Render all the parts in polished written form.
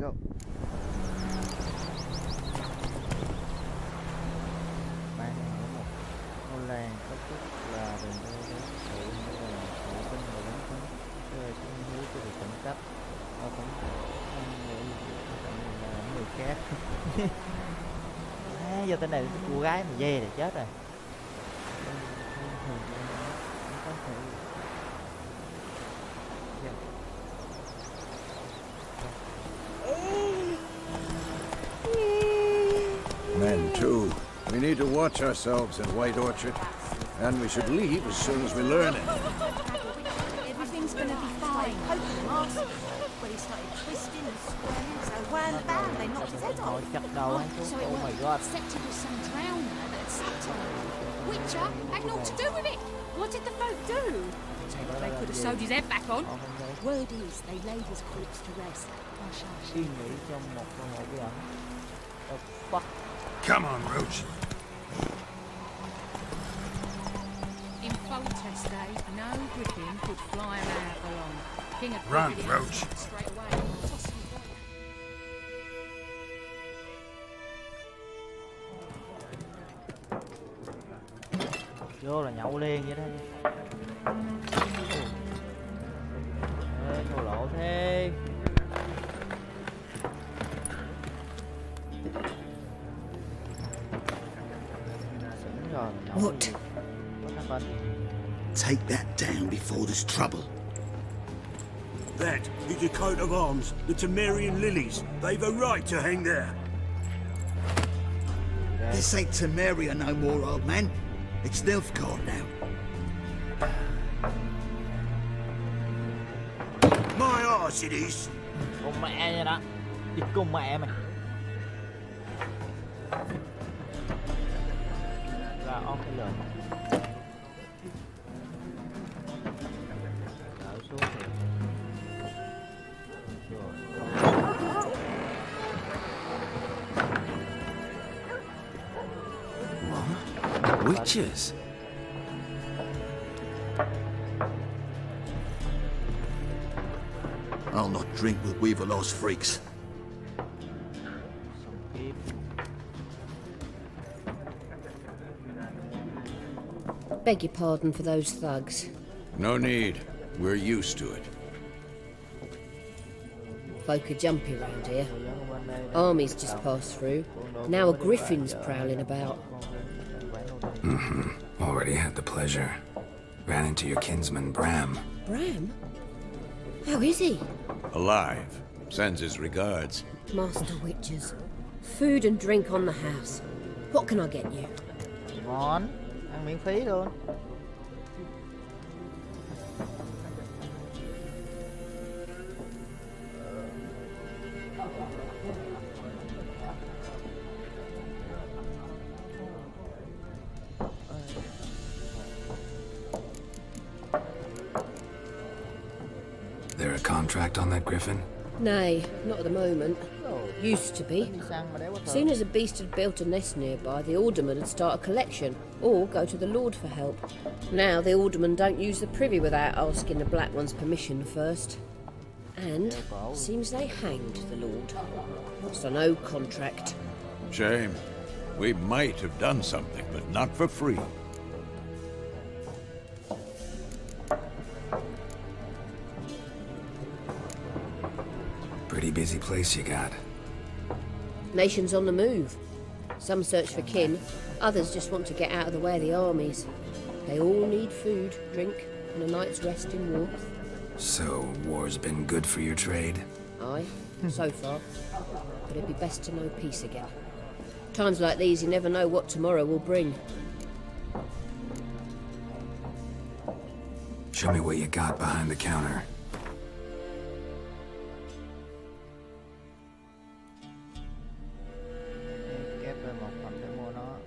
go. Ban ở một ngôi làng có chút là đừng đôi đến sự như là sự tin và đánh thắng chơi không hiếu cho việc khẩn cấp và cũng không nghĩ là người khác. Giờ tên này cô gái mà dê là chết rồi. Có thể Men too. We need to watch ourselves in White Orchard, and we should leave as soon as we learn it. Everything's gonna be fine. When he started twisting and squirming, so wham bam, they knocked his head off. So oh my god. Accepted as some drowner that had sacked him. Witcher had naught to do with it. What did the folk do? They could have sewed his head back on. Word is they laid his corpse to rest. Suy nghĩ trong một bí ẩn. The fuck. Come on, Roach. In Foltest days, no griffin could fly a man for long. King had Run, provided Roach. him straight away. Toss him down. Vô là nhậu liền vậy đó. Ê, thua lộ thế. What? Take that down before there's trouble. That is a coat of arms, the Temerian lilies. They've a right to hang there. This ain't Temeria no more, old man. It's Nilfgaard now. My arse it is. Con mẹ vậy đó. Giật con mẹ mày. Ra on cái lời. Đợi xuống thì. Witches? I'll not drink with Weaverlaw's freaks. Beg your pardon for those thugs. No need. We're used to it. Folk are jumpy round here. Armies just passed through. Now a griffin's prowling about. Already had the pleasure. Ran into your kinsman, Bram. Bram? How is he? Alive. Sends his regards. Master Witches. Food and drink on the house. What can I get you? Ngon. Ăn miễn phí luôn. There a contract on that griffin? Nay, not at the moment. Used to be. Sang mà đéo có Soon as a beast had built a nest nearby, the alderman would start a collection, or go to the lord for help. Now the alderman don't use the privy without asking the black one's permission first. And seems they hanged the lord. So no contract. Shame. We might have done something, but not for free. Pretty busy place you got. Nations on the move. Some search for kin, others just want to get out of the way of the armies. They all need food, drink, and a night's rest in warmth. So, war's been good for your trade? Aye, so far. But it'd be best to know peace again. Times like these, you never know what tomorrow will bring. Show me what you got behind the counter. Kép về một phẩm để mua nó.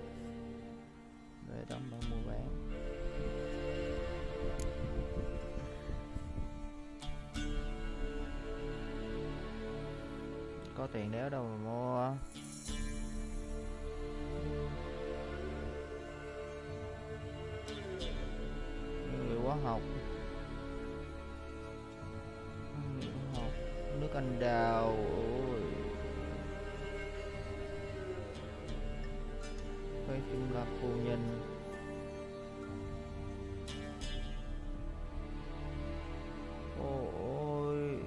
Về đóng bao mua bán. Có tiền đéo đâu mà mua. Người hóa học. Người hóa học. Nước anh đào. Ôi. Cái chung là phu nhân. Ôi.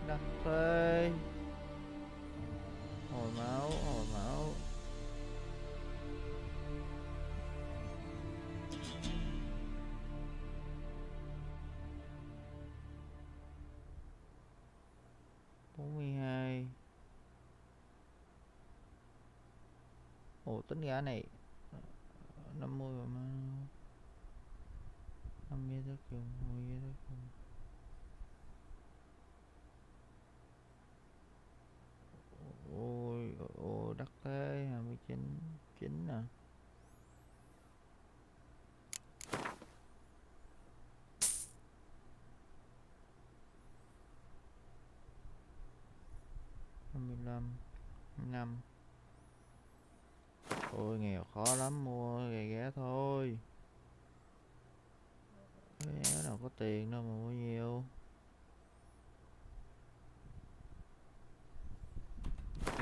Đăng thuê. Hồi máu, hồi máu. Ồ, tính giá này 50 mà 50 tác dụng, 10 tác dụng. Ôi, ồ, đắt thế, 29 9 nè. Năm. Ôi nghèo khó lắm, mua gà ghé thôi. Ghé nào có tiền đâu mà mua nhiều. Ok.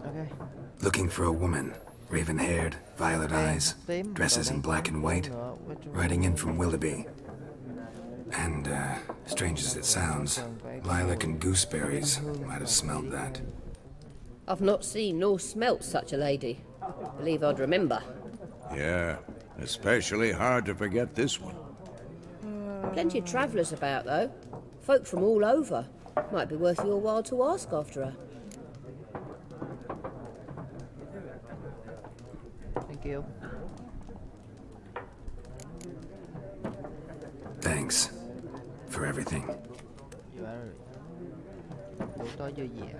Okay. Looking for a woman, raven-haired, violet eyes, dresses in black and white, riding in from Willoughby. And, strange as it sounds, lilac and gooseberries might have smelled that. I've not seen nor smelt such a lady. Believe I'd remember. Yeah, especially hard to forget this one. Plenty of travellers about, though. Folk from all over. Might be worth your while to ask after her. Thank you. Thanks for everything. Buổi tối vui vẻ.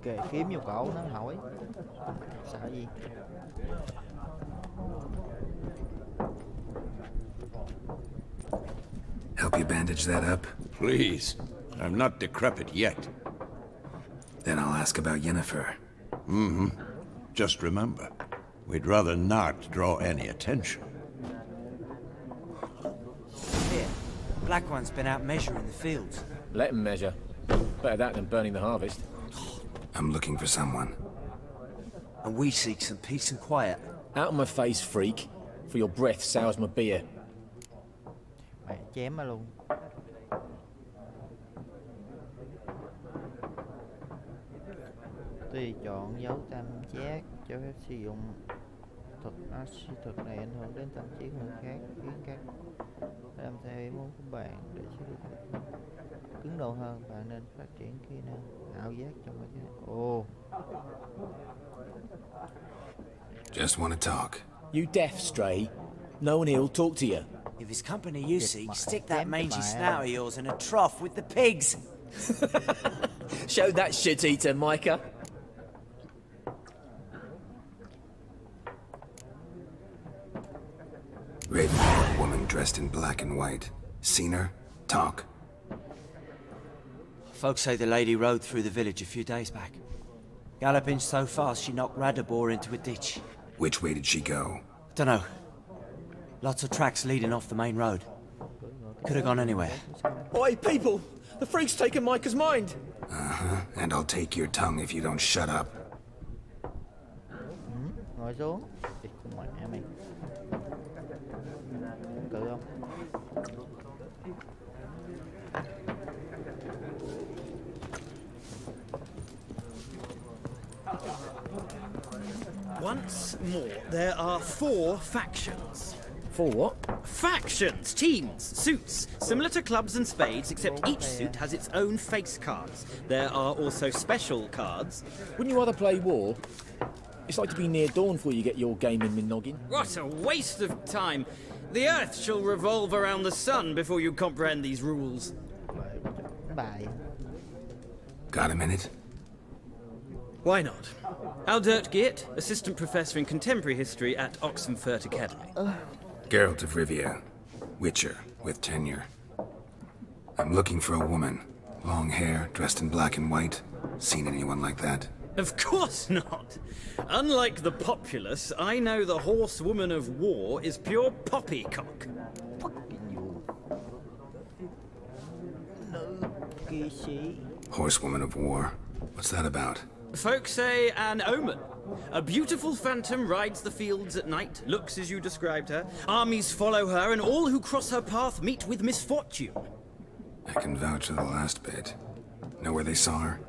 Kệ kiếm vô cổ nó hỏi. Sợ gì? Help you bandage that up? Please, I'm not decrepit yet. Then I'll ask about Yennefer. Mm-hmm. Just remember, we'd rather not draw any attention. Here, Black One's been out measuring the fields. Let him measure. Better that than burning the harvest. I'm looking for someone. And we seek some peace and quiet. Out of my face, freak. For your breath sours my beer. Mẹ chém mà luôn. Tùy chọn dấu tam giác cho phép sử dụng thuật axit thuật này ảnh hưởng đến tâm trí người khác, khiến các làm theo ý muốn của bạn. Để sử dụng cứng độ hơn, bạn nên phát triển kỹ năng ảo giác trong mấy cái. Ồ. Just want to talk. You deaf, Stray? No one here'll talk to you. If it's company you seek, stick that mangy snout of yours in a trough with the pigs. Show that shit-eater, Micah. Raven-haired woman dressed in black and white. Seen her? Talk. Folks say the lady rode through the village a few days back. Galloping so fast she knocked Radabor into a ditch. Which way did she go? Dunno. Lots of tracks leading off the main road. Could have gone anywhere. Oi, people! The freak's taken Micah's mind! Uh-huh. And I'll take your tongue if you don't shut up. Ngồi xuống. Mẹ mày. Cự không? Once more, there are 4 factions. 4 what? Factions, teams, suits, similar to clubs and spades, except each suit has its own face cards. There are also special cards. Wouldn't you rather play war? It's like to be near dawn before you get your game in Minoggin. What a waste of time! The Earth shall revolve around the sun before you comprehend these rules. Bye. Got a minute? Why not? Aldert Geert, Assistant Professor in Contemporary History at Oxenfurt Academy. Geralt of Rivia. Witcher, with tenure. I'm looking for a woman. Long hair, dressed in black and white. Seen anyone like that? Of course not. Unlike the populace, I know the horsewoman of war is pure poppycock. Horsewoman of war. What's that about? Folk say an omen. A beautiful phantom rides the fields at night, looks as you described her. Armies follow her, and all who cross her path meet with misfortune. I can vouch for the last bit. Know where they saw her?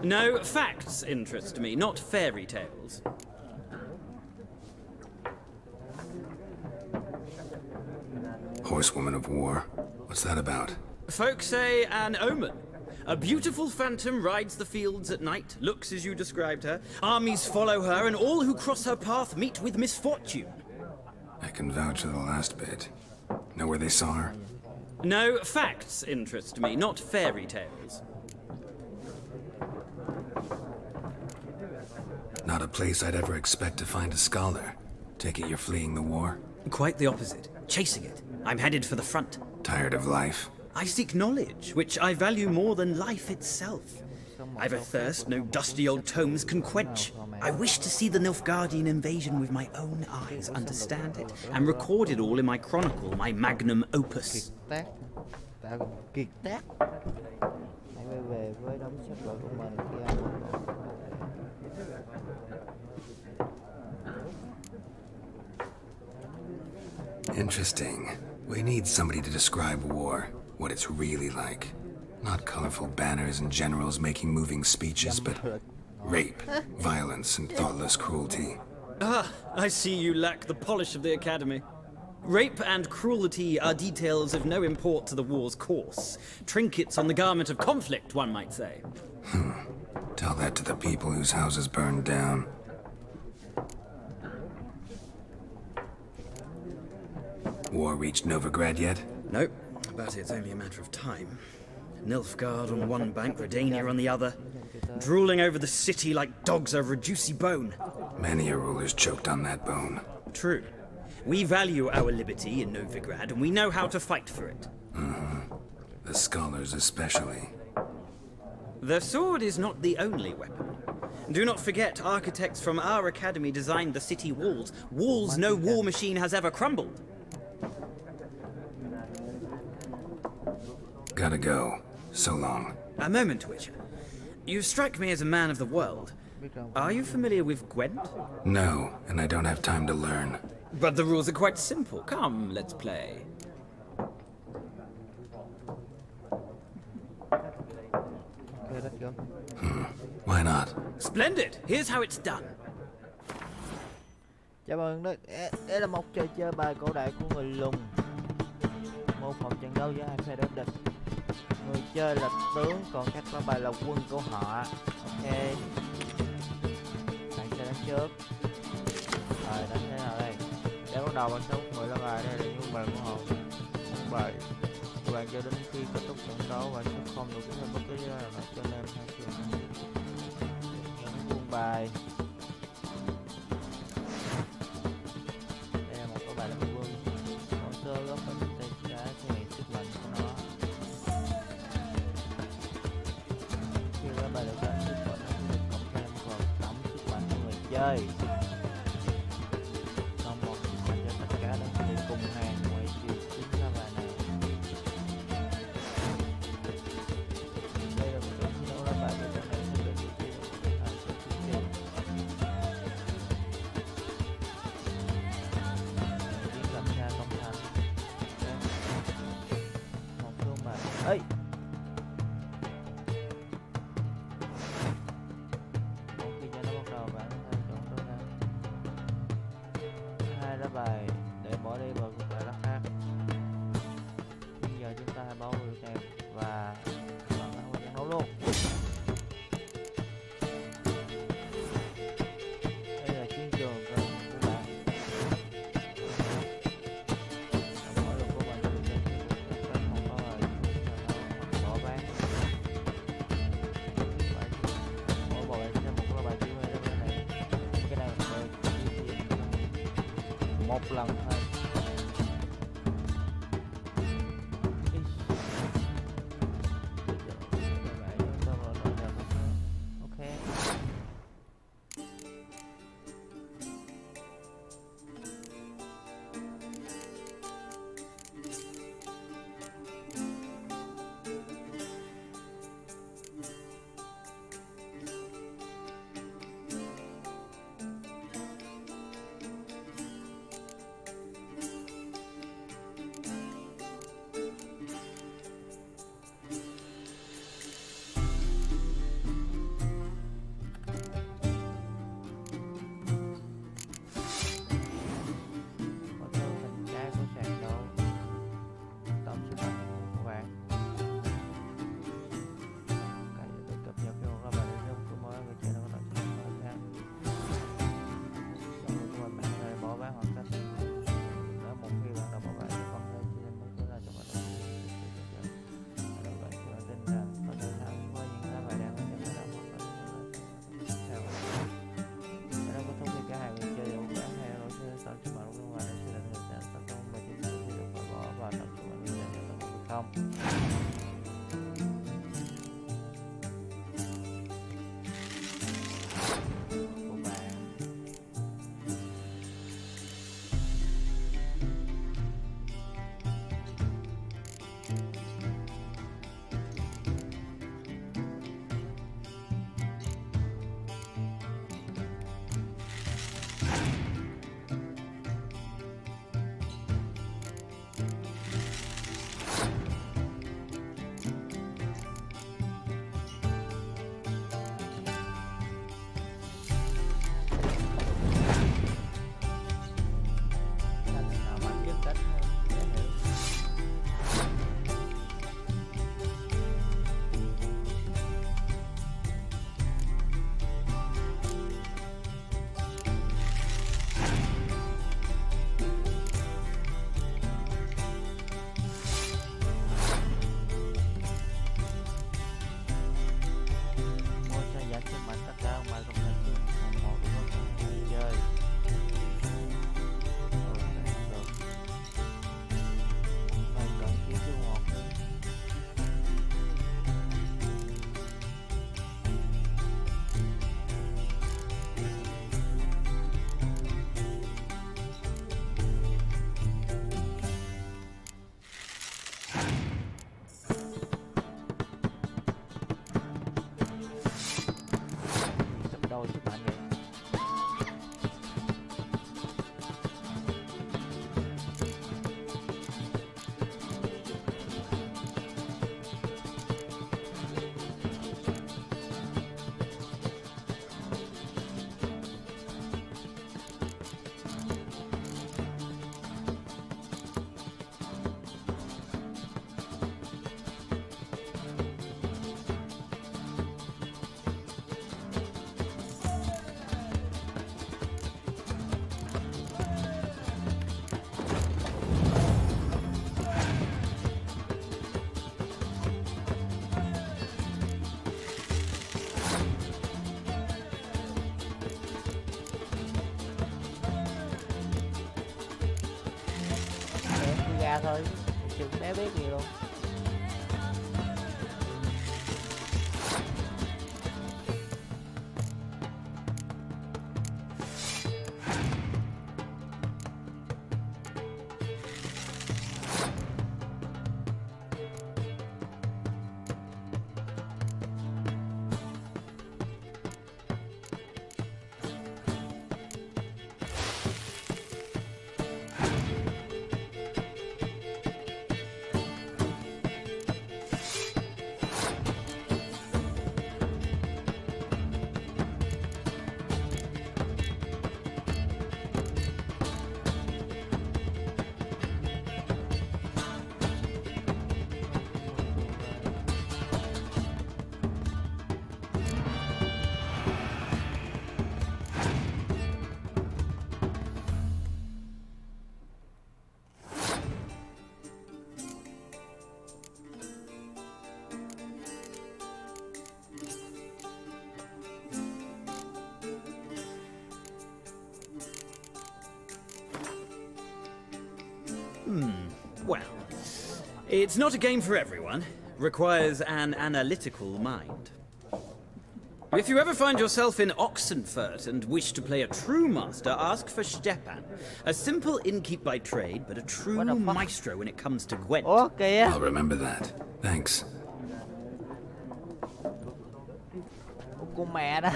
No, facts interest me, not fairy tales. Horsewoman of war. What's that about? Folk say an omen. A beautiful phantom rides the fields at night, looks as you described her. Armies follow her, and all who cross her path meet with misfortune. I can vouch for the last bit. Know where they saw her? No, facts interest me, not fairy tales. Not a place I'd ever expect to find a scholar. Take it you're fleeing the war? Quite the opposite. Chasing it. I'm headed for the front. Tired of life? I seek knowledge, which I value more than life itself. I've a thirst no dusty old tomes can quench. I wish to see the Nilfgaardian invasion with my own eyes, understand it, and record it all in my chronicle, my magnum opus. Kiệt tác. Hãy quay về với đống sách vở của mình khi anh vẫn còn. Interesting. We need somebody to describe war, what it's really like. Not colorful banners and generals making moving speeches, but rape, violence, and thoughtless cruelty. Ah, I see you lack the polish of the Academy. Rape and cruelty are details of no import to the war's course. Trinkets on the garment of conflict, one might say. Tell that to the people whose houses burned down. War reached Novigrad yet? Nope, but it's only a matter of time. Nilfgaard on one bank, Redania on the other, drooling over the city like dogs over a juicy bone. Many a ruler's choked on that bone. True. We value our liberty in Novigrad, and we know how to fight for it. The scholars especially. The sword is not the only weapon. Do not forget, architects from our academy designed the city walls. Walls no war machine has ever crumbled. Gotta go. So long. A moment, Witcher. You strike me as a man of the world. Are you familiar with Gwent? No, and I don't have time to learn. But the rules are quite simple. Come, let's play. Okay, let's go. Why not? Splendid! Here's how it's done. Chào mừng đây là một trò chơi bài cổ đại của người lùn. Mô phỏng trận đấu giữa hai phe đối địch. Người chơi là tướng, còn các lá bài là quân của họ. Ok. Bạn sẽ đánh trước. Rồi, đánh thế nào đây? Để bắt đầu bạn sẽ hút 10 lá bài, đây là những bài của họ. Những bài của bạn cho đến khi kết thúc trận đấu và sẽ không được thêm bất cứ gì nào cho nên hai trường. Những quân bài. Đây là một cái bài là quân. Hồ sơ góp phần tay trái thể hiện sức mạnh của nó. Khi các bài được đánh sức mạnh nó sẽ cộng thêm vào tổng sức mạnh của người chơi. Xong một mạnh cho tất cả đơn vị cùng hàng ngoài chiều chính là bài này. Đây là một trận chiến đấu lá bài của trận này sẽ được dự kiến ở trận tiếp theo. Chiến làm cha công thành. Một số bài. Ê! Một khi cho nó bắt đầu bạn sẽ chọn đâu ra. Hai lá bài để bỏ đi vào một bài lá khác. Bây giờ chúng ta hãy báo người xem và các bạn hãy trận đấu luôn. Đây là chiến trường của bạn. Mỗi lần của bạn được lên các một có lời bỏ bán. Mỗi bộ bạn sẽ một bài chỉ huy cái này. Cái này một lần thôi. Ok. qua thôi, chứ cũng đéo biết gì luôn. Well, it's not a game for everyone. Requires an analytical mind. If you ever find yourself in Oxenfurt and wish to play a true master, ask for Stepan. A simple innkeep by trade, but a true maestro when it comes to Gwent. Okay. I'll remember that. Thanks. Con mẹ đó.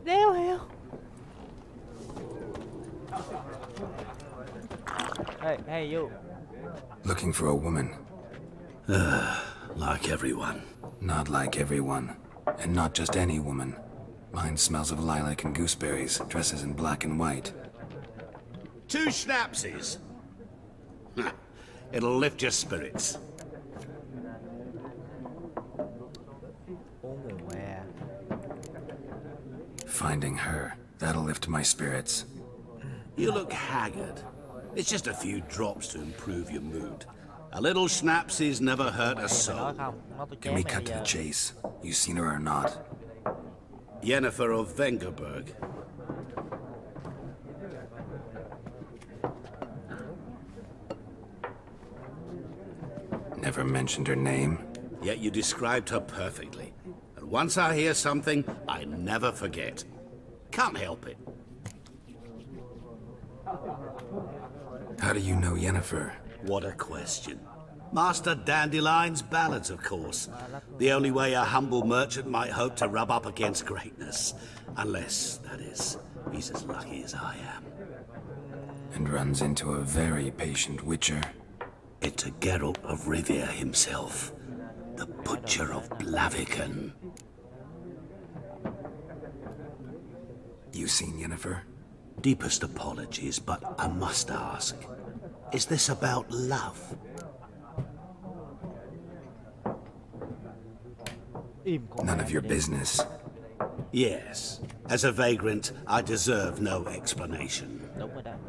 Đéo hiểu. Hey, you. Looking for a woman. Like everyone. Not like everyone. And not just any woman. Mine smells of lilac and gooseberries, dresses in black and white. 2 schnapsies. It'll lift your spirits. Finding her, that'll lift my spirits. You look haggard. It's just a few drops to improve your mood. A little schnapsies never hurt a soul. Can we cut to the chase? You seen her or not? Yennefer of Vengerberg. Never mentioned her name. Yet you described her perfectly. And once I hear something, I never forget. Can't help it. How do you know Yennefer? What a question. Master Dandelion's ballads, of course. The only way a humble merchant might hope to rub up against greatness. Unless, that is, he's as lucky as I am. And runs into a very patient witcher. It's a Geralt of Rivia himself. The Butcher of Blaviken. You seen Yennefer? Deepest apologies, but I must ask. Is this about love? None of your business. Yes. As a vagrant, I deserve no explanation.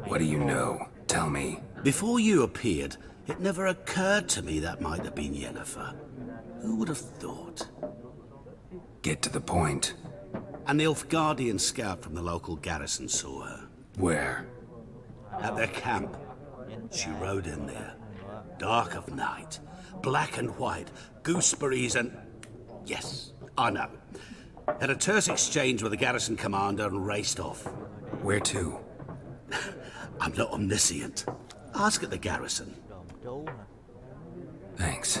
What do you know? Tell me. Before you appeared, it never occurred to me that might have been Yennefer. Who would have thought? Get to the point. A Nilfgaardian scout from the local garrison saw her. Where? At their camp. She rode in there. Dark of night. Black and white. Gooseberries and... Yes, I know. Had a terse exchange with the garrison commander and raced off. Where to? I'm not omniscient. Ask at the garrison. Thanks.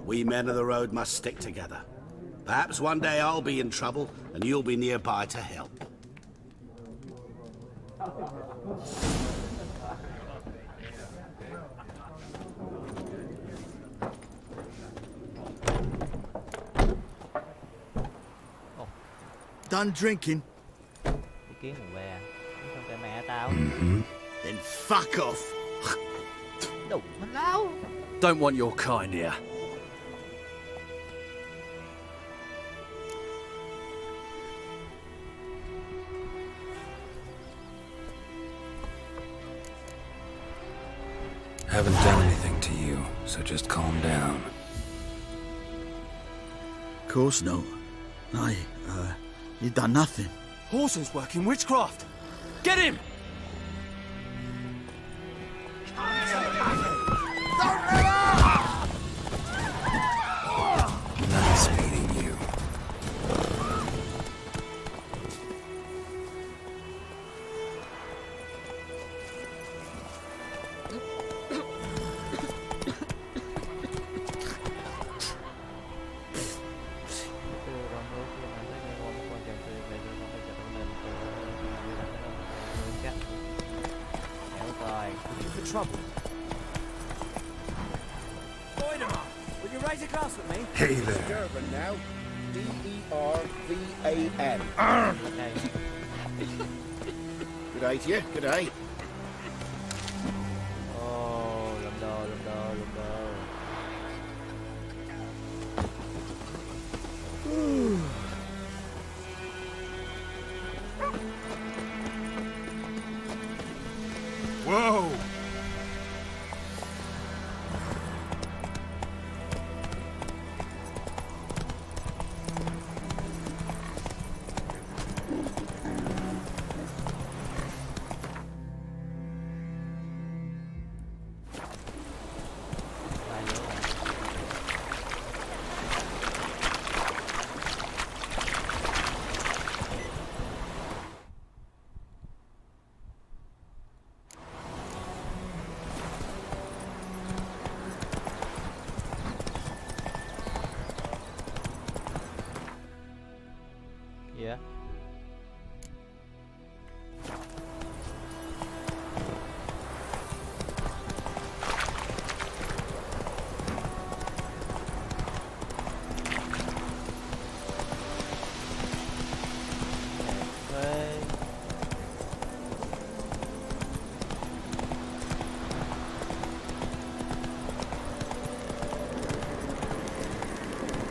We men of the road must stick together. Perhaps one day I'll be in trouble and you'll be nearby to help. Done drinking? Then fuck off. Don't want your kind here. Haven't done anything to you, so just calm down. Of course not. You done nothing. Horson's working witchcraft. Get him! trouble. Voidemar, will you raise a glass with me? Hey there. Durban now. D-E-R-V-A-N. Good day to you. Good day. Làm đồ. Whoa! Dạ.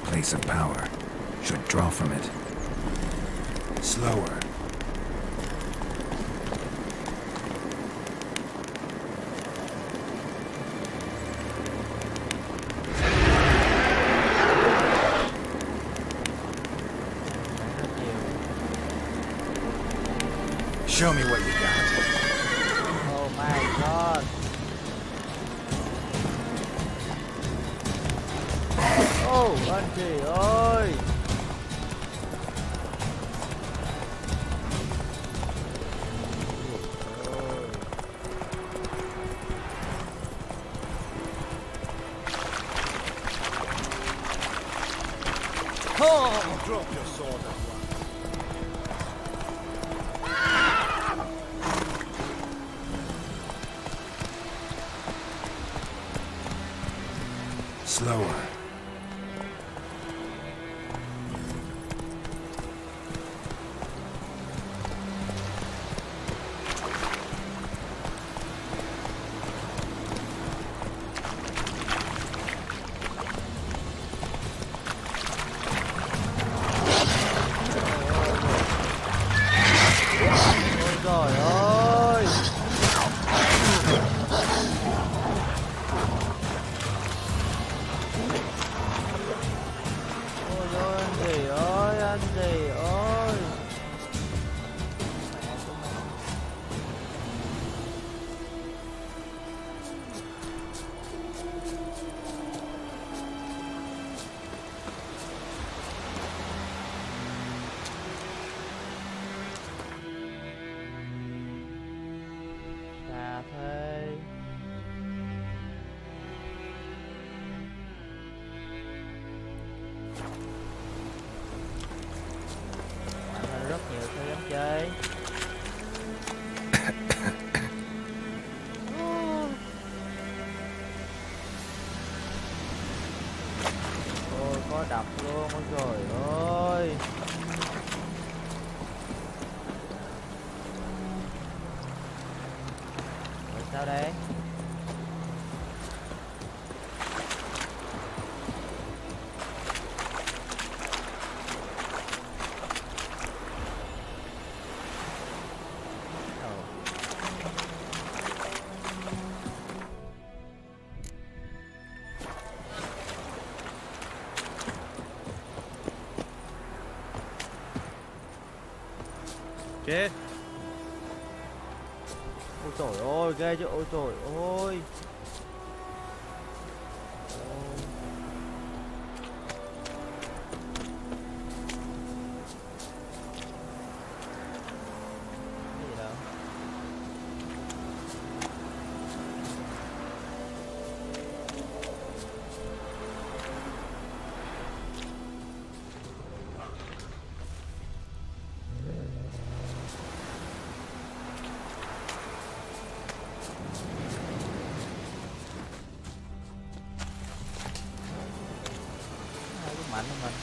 Place of power. Should draw from it. Slower. Show me what you got. Oh my god. Oh, anh chị ơi. Drop your sword at once. Slower. Trời ơi. Ôi ơi anh gì ơi, anh gì ơi. Cà phê. Rất nhiều thứ lắm chơi. Ôi có đập luôn, ôi trời ơi. Rồi sao đây? Chết. Ôi trời ơi, ghê chứ, ôi trời ơi. Cái gì đâu? mạnh của mình.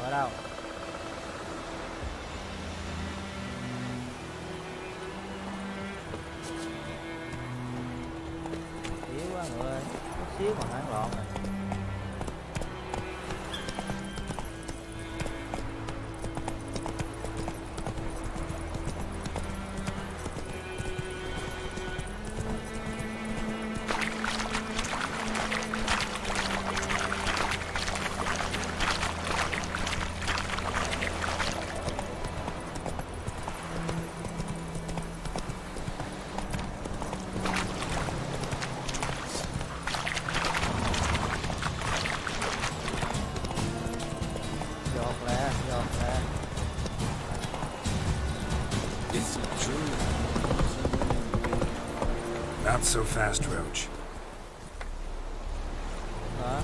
Ở đâu? Xíu quá người ơi, chút xíu mà hoảng loạn rồi. Not so fast, Roach. Hả?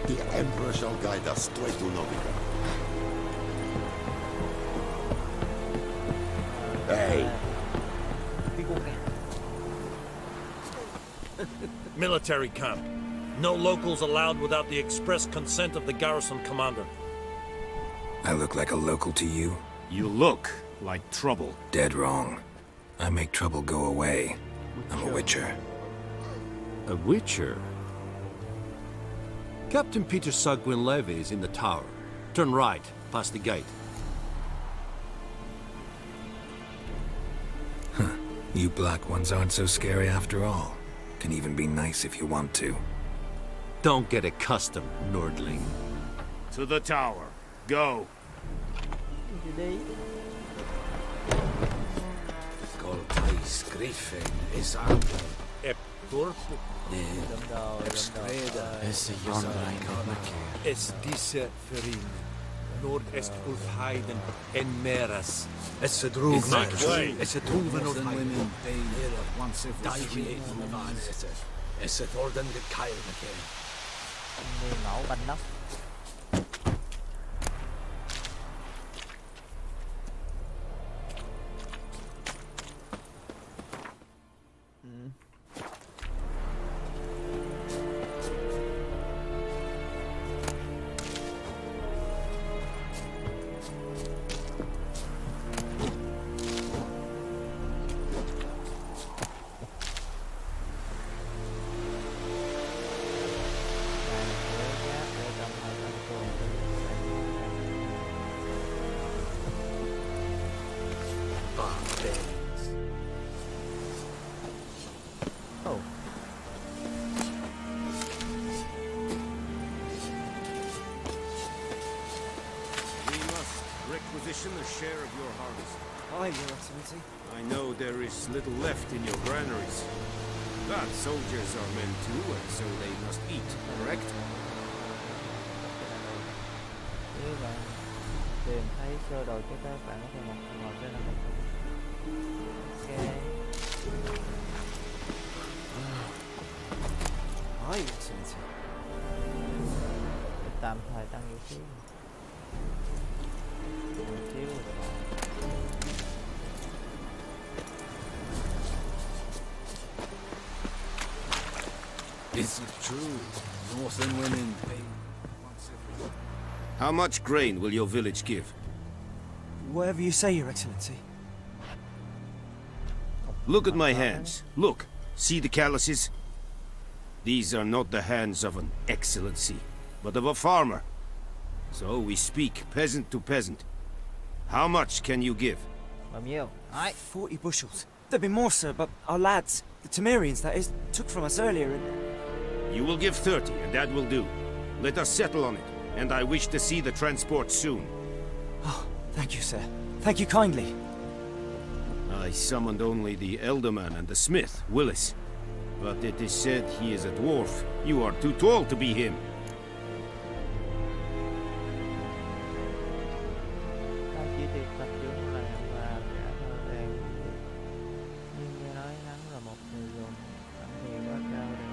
The Emperor shall guide us straight to Novigrad. Hey! Military camp. No locals allowed without the express consent of the garrison commander. I look like a local to you? You look like trouble. Dead wrong. I make trouble go away. I'm a witcher. A witcher? Captain Peter Sagwin Levy is in the tower. Turn right, past the gate. Huh. You black ones aren't so scary after all. Can even be nice if you want to. Don't get accustomed, Nordling. To the tower. Go. Scoltais griffin is under. Es Es disse ferin. Nord est Ulfheiden en meras. Es a drug Es a druven og women Es a thorden de Kyle again. Mì mẫu bánh nóc. Requisition a share of your harvest. Aye, Your Excellency. I know there is little left in your granaries. But soldiers are men too, and so they must eat, correct? Nếu bạn tìm thấy sơ đồ cho các bạn có thể một trên là ok. Aye, Your Excellency. Tạm thời tăng vũ khí. Is it true? Northern women pay once every... How much grain will your village give? Whatever you say, Your Excellency. Look at my hands. Look. See the calluses? These are not the hands of an excellency, but of a farmer. So we speak peasant to peasant. How much can you give? Bao nhiêu? Aye. 40 bushels. There'd be more, sir, but our lads, the Temerians, that is, took from us earlier and... You will give 30, and that will do. Let us settle on it, and I wish to see the transport soon. Oh, thank you, sir. Thank you kindly. I summoned only the Elderman and the smith, Willis. But it is said he is a dwarf. You are too tall to be him. Ta chỉ việc tập trung làm và cả thơ đàn Việt. Nhưng nghe nói hắn là một người dùng bản thì quá cao để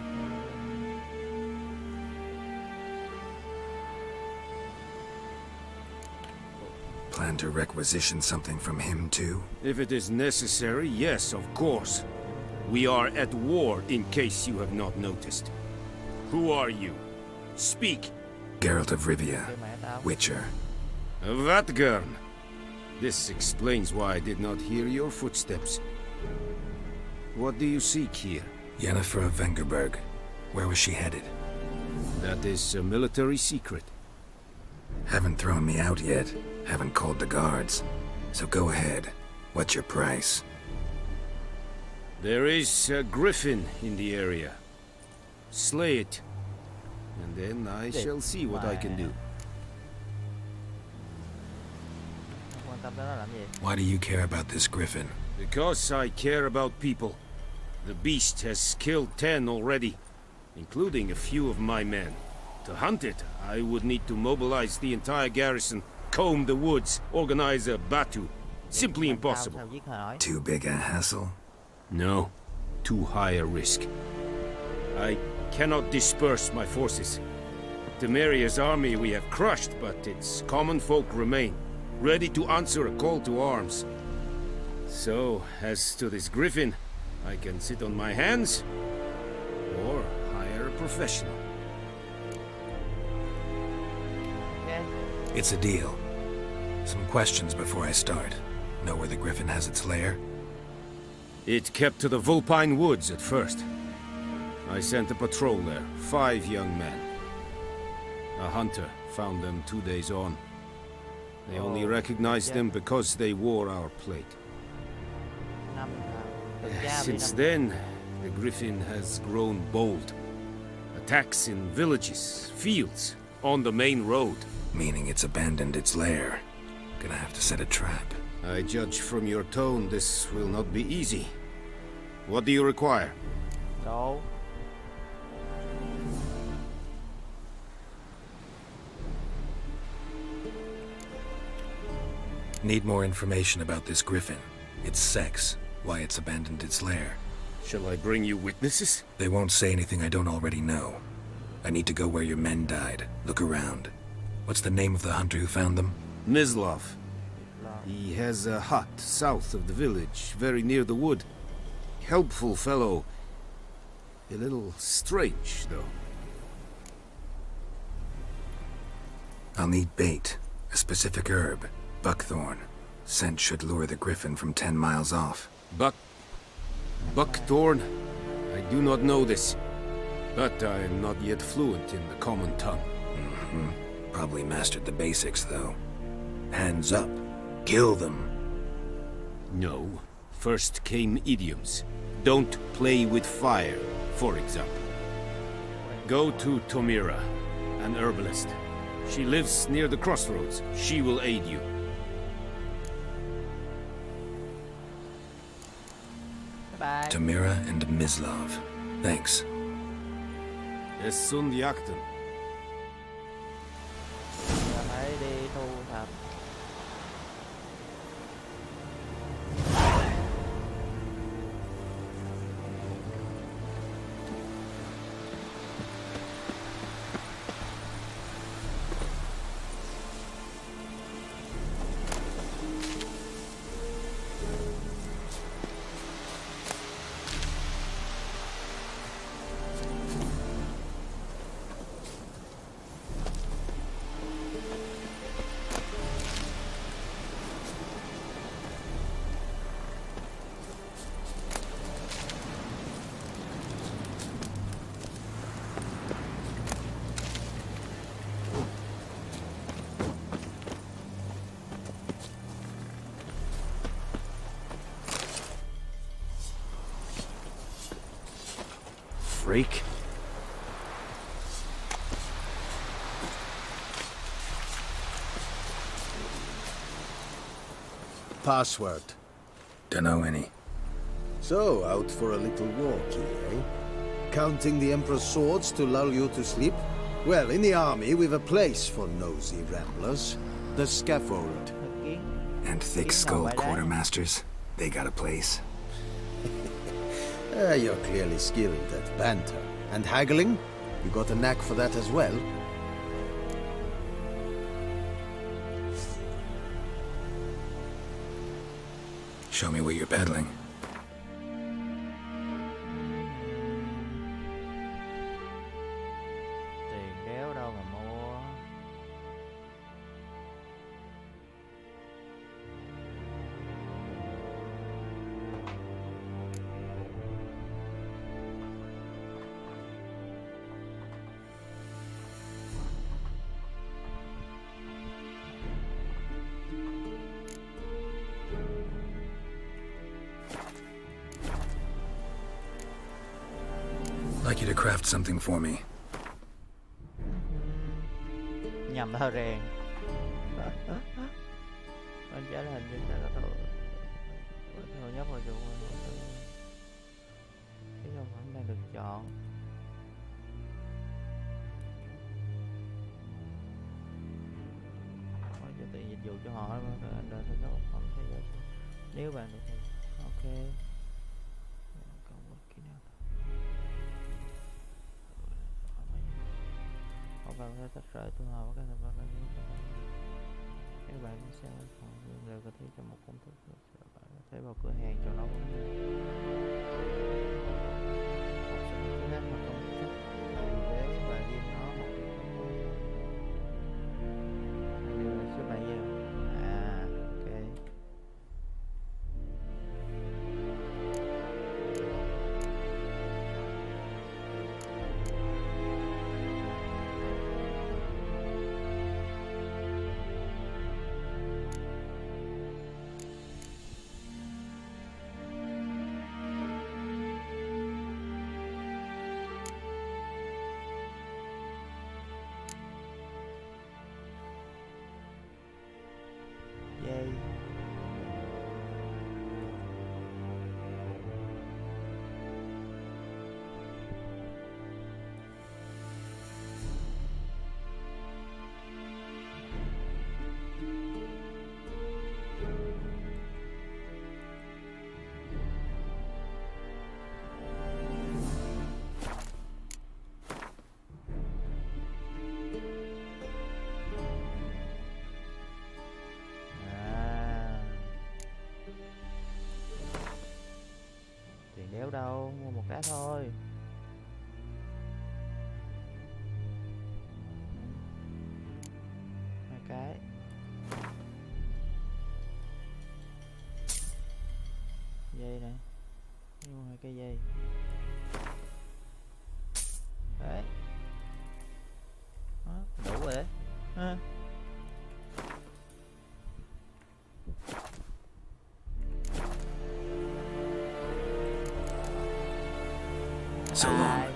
Plan to requisition something from him too? If it is necessary, yes, of course. We are at war, in case you have not noticed. Who are you? Speak. Geralt of Rivia, Witcher. Vatgern. This explains why I did not hear your footsteps. What do you seek here? Yennefer of Vengerberg. Where was she headed? That is a military secret. Haven't thrown me out yet. Haven't called the guards. So go ahead. What's your price? There is a griffin in the area. Slay it. And then I shall see what I can do. quan tâm tới nó làm gì? Why do you care about this griffin? Because I care about people. The beast has killed 10 already, including a few of my men. To hunt it, I would need to mobilize the entire garrison, comb the woods, organize a batu. Simply impossible. Too big a hassle? No. Too high a risk. I cannot disperse my forces. Temeria's army we have crushed, but its common folk remain, ready to answer a call to arms. So, as to this griffin, I can sit on my hands, or hire a professional. It's a deal. Some questions before I start. Know where the griffin has its lair? It kept to the Vulpine Woods at first. I sent a patrol there, 5 young men. A hunter found them 2 days on. They only recognized them because they wore our plate. Since then, the griffin has grown bold. Attacks in villages, fields, on the main road. Meaning it's abandoned its lair. Gonna have to set a trap. I judge from your tone this will not be easy. What do you require? Đâu? Need more information about this griffin. Its sex, why it's abandoned its lair. Shall I bring you witnesses? They won't say anything I don't already know. I need to go where your men died. Look around. What's the name of the hunter who found them? Mislav. He has a hut south of the village, very near the wood. Helpful fellow. A little strange, though. I'll need bait. A specific herb. Buckthorn. Scent should lure the griffin from 10 miles off. Buckthorn? I do not know this. But I am not yet fluent in the common tongue. Mm-hmm. Probably mastered the basics, though. Hands up. Kill them. No. First came idioms. Don't play with fire, for example. Go to Tomira, an herbalist. She lives near the crossroads. She will aid you. Bye. Tomira and Mislav. Thanks. Es sunt jakten. Giờ phải đi thu thập. Freak. Password. Dunno any. So, out for a little walkie, eh? counting the Emperor's swords to lull you to sleep? Well, in the army, we've a place for nosy ramblers. The scaffold. And thick-skulled quartermasters, they got a place. You're clearly skilled at banter. And haggling? You got a knack for that as well? Show me what you're peddling. Tiền đéo đâu mà mua. I'd like you to craft something for me. Nhầm thơ rèn. Anh trả hình như là thôi nhất vào dụng cái dòng phẩm đang được chọn. Hỏi cho tiền dịch vụ cho họ anh đợi thấy nó phẩm thế giới. Nếu bạn được thì ok. Còn bất kỳ nào họ vào cái tách rời tôi họ cái thành phần các bạn sẽ còn đều có thể trong một công thức bạn có thể vào cửa hàng cho nó học sinh thứ nhất mà công thức để và ghi nó một cái số này gì ok. Yay. Tiền đéo đâu, mua một cái thôi. Hai cái. Dây này. Mua hai cái dây. Đấy. Đó, đủ rồi đấy. Ha. So long.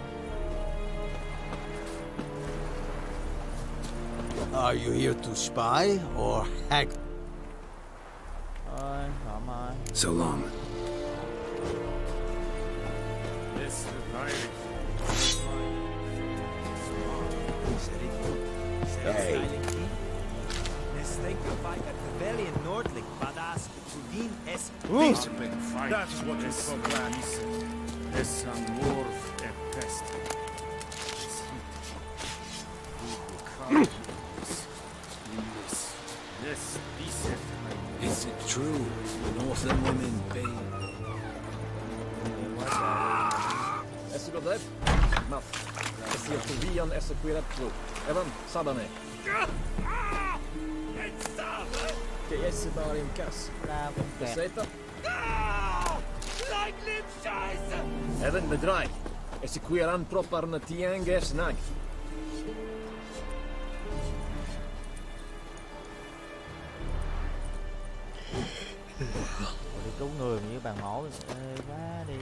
Are you here to spy or hag? So long. Hey. Discipline fight. That's what you call Es amor e peste. Is it true? Northern women bathe. Esse godep. Maf. Esse Tovian esse Quiretro. Evan Sadane. Che esse Darim Kas. Seita. Evan bedrai. Esse Quiran propar na tianges nag. Đi cứu người như bàn mổ quá đi.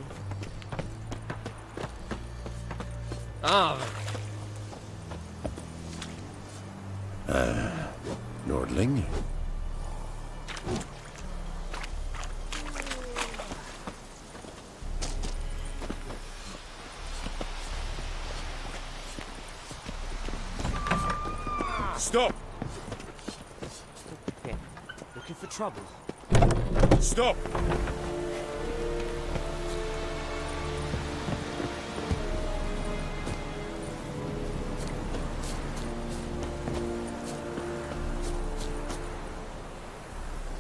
Nordling? Stop! Okay. Looking for trouble? Stop!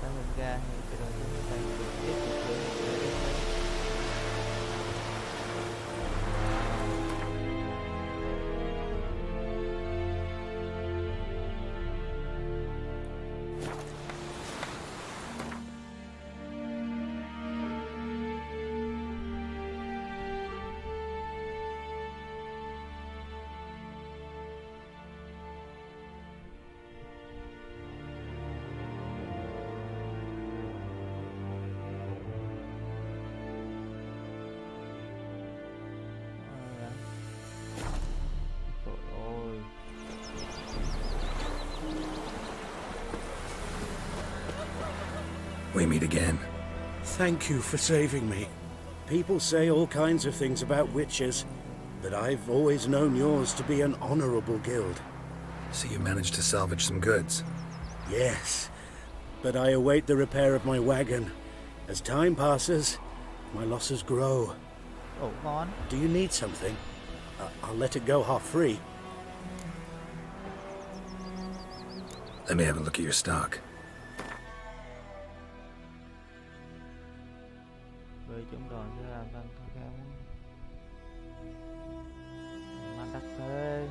Sao mình ra thì cái rồi mình phải tiếp tục lên. Trời ơi. We meet again. Thank you for saving me. People say all kinds of things about witches, but I've always known yours to be an honorable guild. So you managed to salvage some goods? Yes, but I await the repair of my wagon. As time passes, my losses grow. Ồ, ngon. Do you need something? I'll let it go half-free. Let me have a look at your stock. Với chúng đoàn sẽ làm tăng cao. Mà đắt thế.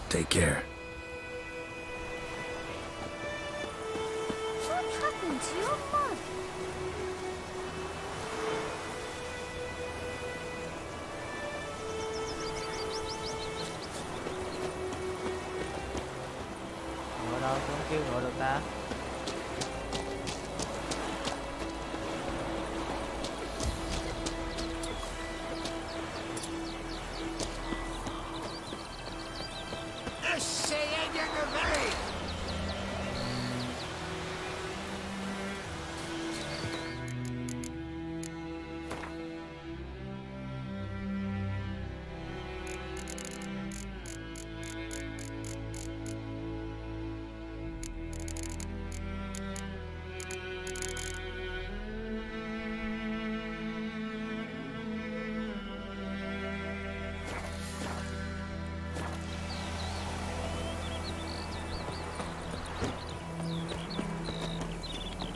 Take care. What happened to your mug? Ngựa đâu, tôi không kêu ngựa được ta.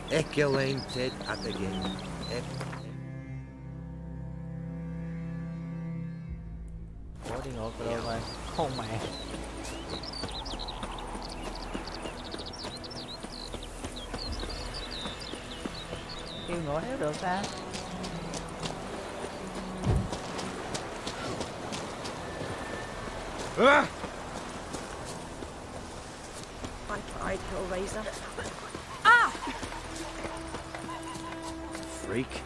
Echelane Ted at again. Ủa đi ngược rồi rồi. Không mẹ. Kêu ngựa nếu được ta. I tried, Hellraiser. Freak.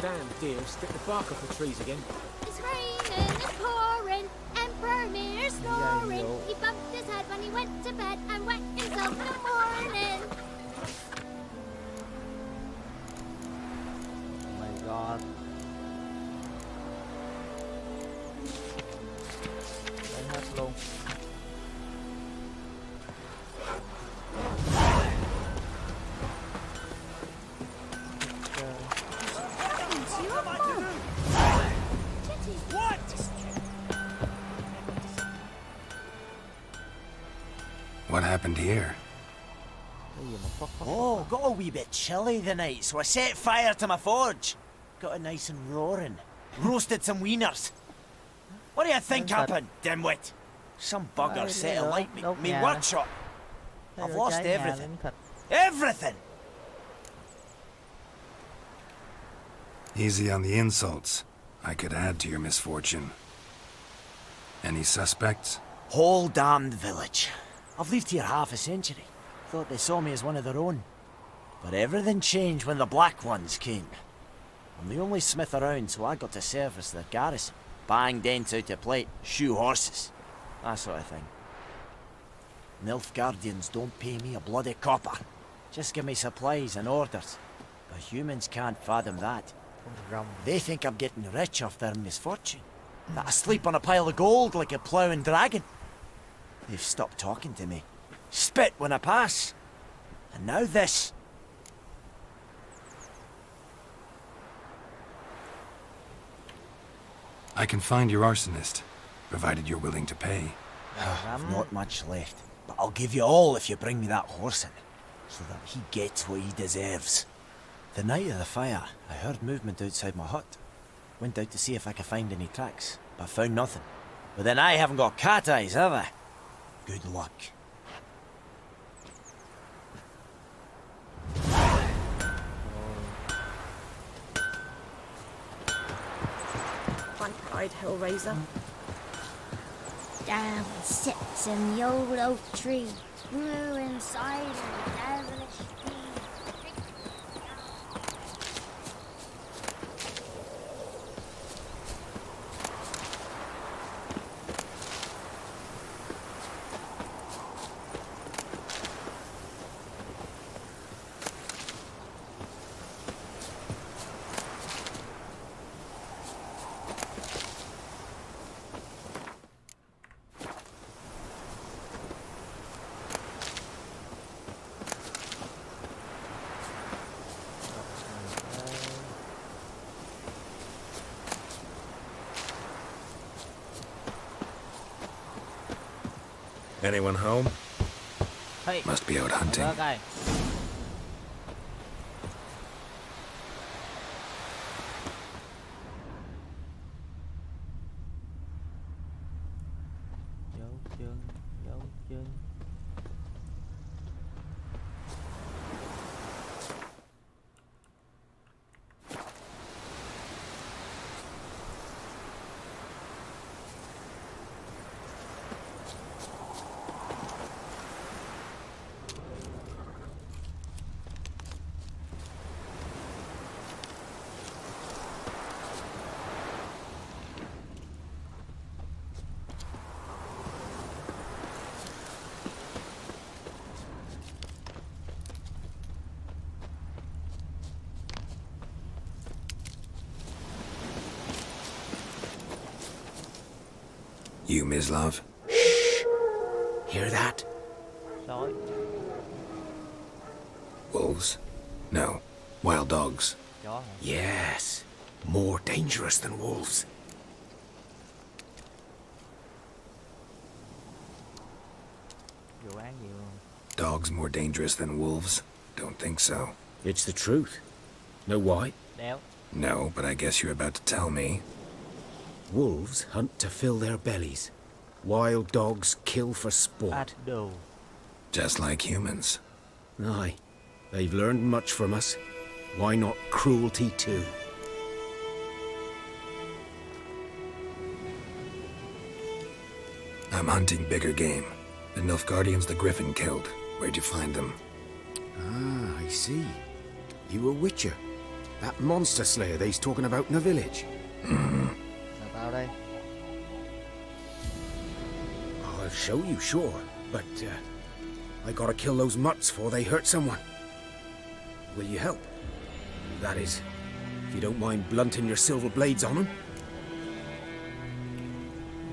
Damn deer, stick the bark off the trees again. It's raining, it's pouring, Emperor Mirror's snoring. He bumped his head when he went to bed and whacked himself in the morning. Oh my god. Lấy hết luôn. What happened here? Oh, got a wee bit chilly the night, so I set fire to my forge. Got it nice and roaring. Roasted some wieners. What do you think happened, dimwit? Some bugger set alight me workshop. I've lost everything. Everything! Easy on the insults. I could add to your misfortune. Any suspects? Whole damned village. I've lived here half a century. Thought they saw me as one of their own. But everything changed when the Black Ones came. I'm the only smith around, so I got to service the garrison. Bang dents out of plate, shoe horses. That sort of thing. Nilfgaardians don't pay me a bloody copper. Just give me supplies and orders. But humans can't fathom that. They think I'm getting rich off their misfortune. That I sleep on a pile of gold like a ploughing dragon. They've stopped talking to me. Spit when I pass. And now this. I can find your arsonist, provided you're willing to pay. I've not much left, but I'll give you all if you bring me that horse in, so that he gets what he deserves. The night of the fire, I heard movement outside my hut. Went out to see if I could find any tracks, but found nothing. But then I haven't got cat eyes, have I? Good luck. One-eyed Hellraiser. Down sits in the old oak tree, blue inside and devilish green. Anyone home? Must be out hunting. Dấu chân. You, Mislav? Hear that? Sói. Wolves? No. Wild dogs. Chó hả? Yes. More dangerous than wolves. Vụ án gì luôn? Dogs more dangerous than wolves? Don't think so. It's the truth. Know why? Đéo. No, but I guess you're about to tell me. Wolves hunt to fill their bellies. Wild dogs kill for sport. Át đồ. Just like humans. Aye. They've learned much from us. Why not cruelty too? I'm hunting bigger game. The Nilfgaardians the Griffin killed. Where'd you find them? Ah, I see. You a witcher. That monster slayer they's talking about in the village. Mm-hmm. Tao đây. I'll show you, sure. But, I gotta kill those mutts before they hurt someone. Will you help? That is, if you don't mind blunting your silver blades on them.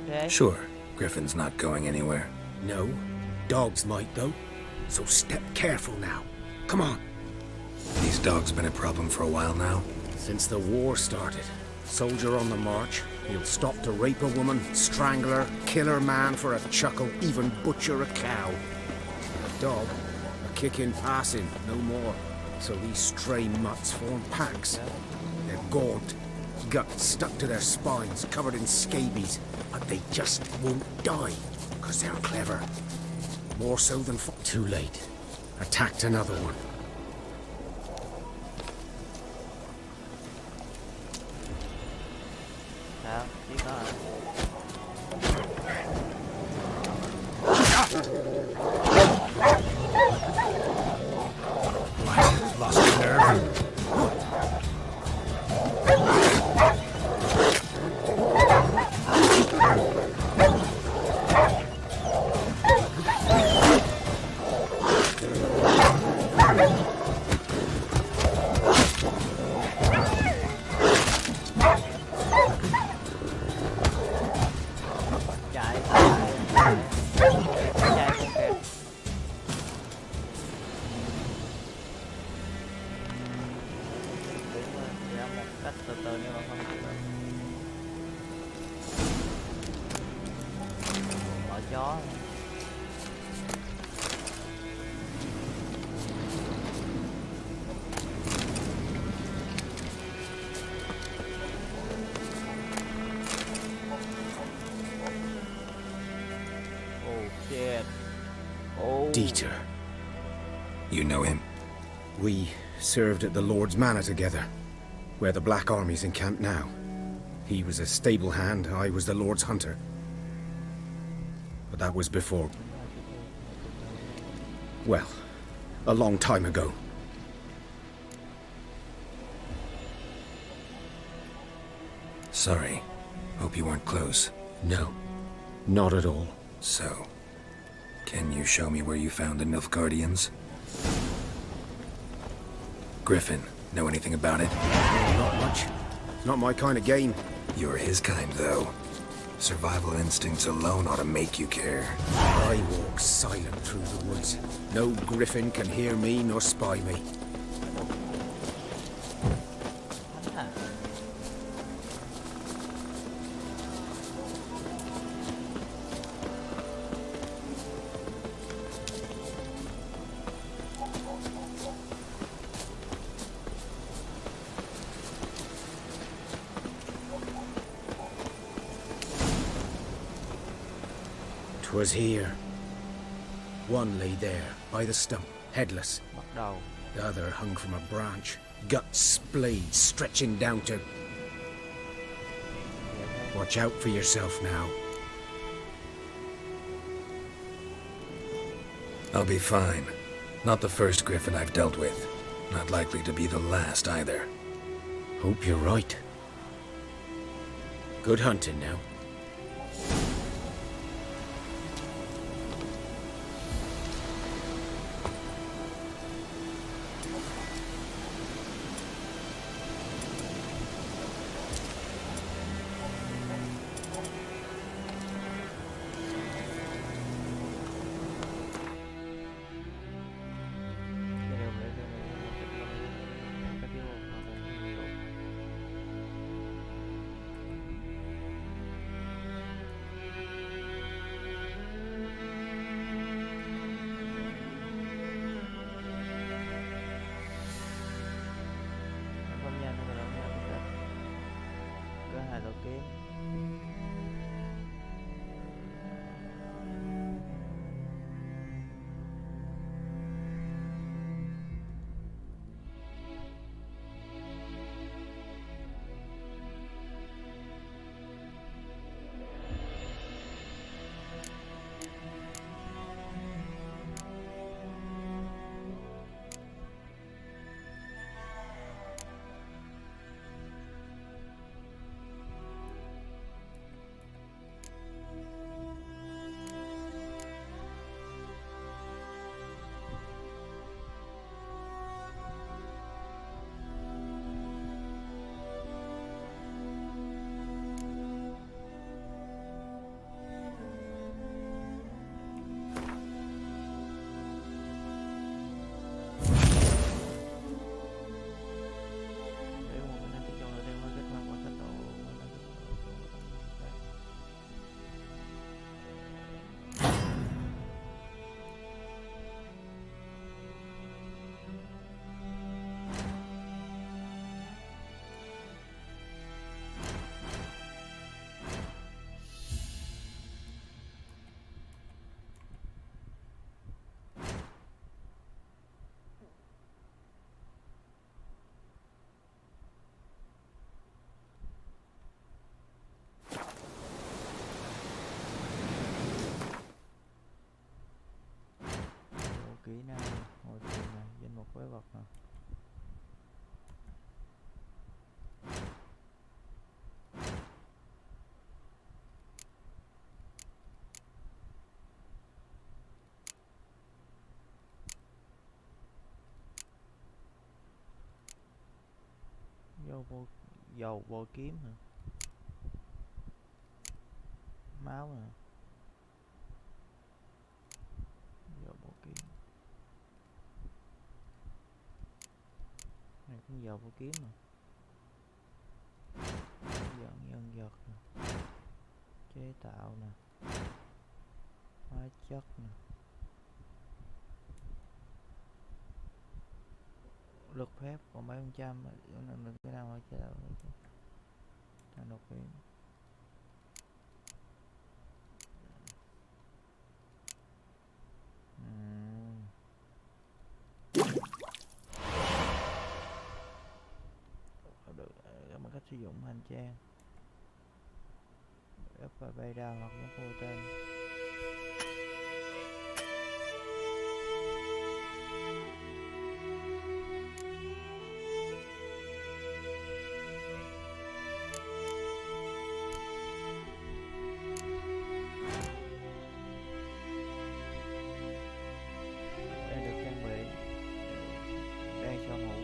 Okay. Sure. Griffin's not going anywhere. No. Dogs might, though. So step careful now. Come on. These dogs been a problem for a while now? Since the war started. Soldier on the march. He'll stop to rape a woman, strangle her, kill her man for a chuckle, even butcher a cow. A dog, a kicking passing, no more. So these stray mutts form packs. They're gaunt, guts stuck to their spines, covered in scabies, but they just won't die, because they're clever. More so than Too late. attacked another one. Sao? Chỉ có hả? Lost your nerve. Chạy con kìa. Đúng ra một cách từ từ nhưng mà không được. Bỏ chó. Oh shit. Oh. Dieter. You know him? We served at the Lord's Manor together, where the Black Army's encamped now. He was a stable hand, I was the Lord's hunter. But that was before... well, a long time ago. Sorry. Hope you weren't close. No, not at all. So, can you show me where you found the Nilfgaardians? Griffin, know anything about it? Not much. Not my kind of game. You're his kind, though. Survival instincts alone ought to make you care. I walk silent through the woods. No Griffin can hear me nor spy me. Was here. One lay there, by the stump, headless. Bắt đầu. The other hung from a branch, guts splayed, stretching down to... Watch out for yourself now. I'll be fine. Not the first Griffin I've dealt with. Not likely to be the last either. Hope you're right. Good hunting now. kỹ năng, ngồi tiền này, danh mục quái vật nè. Dầu vô kiếm hả? Máu hả? Dầu vô kiếm. Này cũng dầu vô kiếm mà. Dẫn nhân vật nè. Chế tạo nè. Hóa chất nè. Lực phép còn mấy phần trăm, cái nào mà chế tạo thằng đột biến. Được, bằng cách sử dụng hành trang ấp và bay ra hoặc những vô tên. Đang được trang bị, đang cho ngủ.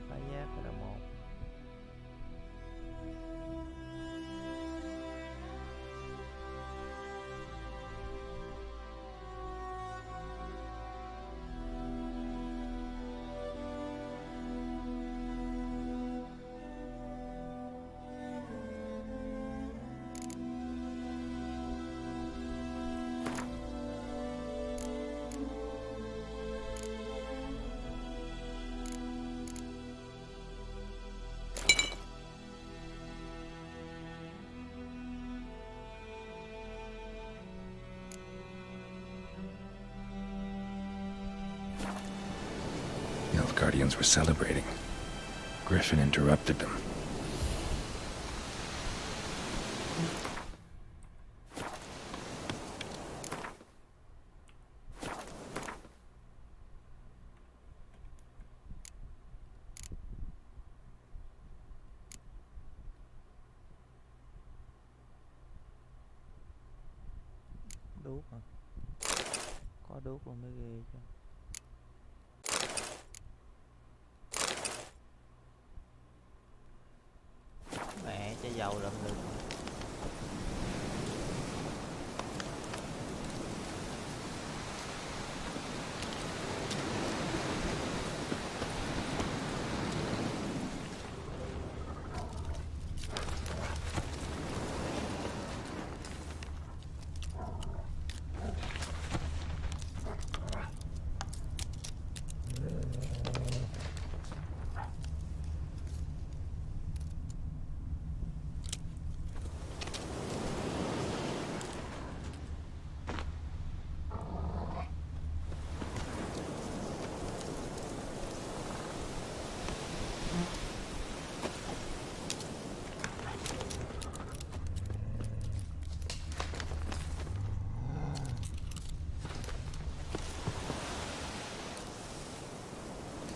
Phá giác là một. The Guardians were celebrating. Griffin interrupted them. Đuốc hả? Có đuốc luôn mới ghê chứ. Mẹ cho dầu làm được.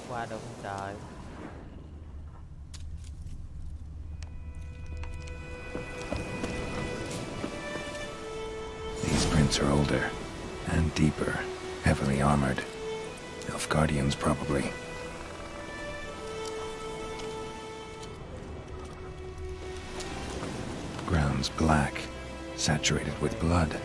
Qua được không trời? footprints are older and deeper, heavily armored. Elf guardians, probably. Ground's black, saturated with blood.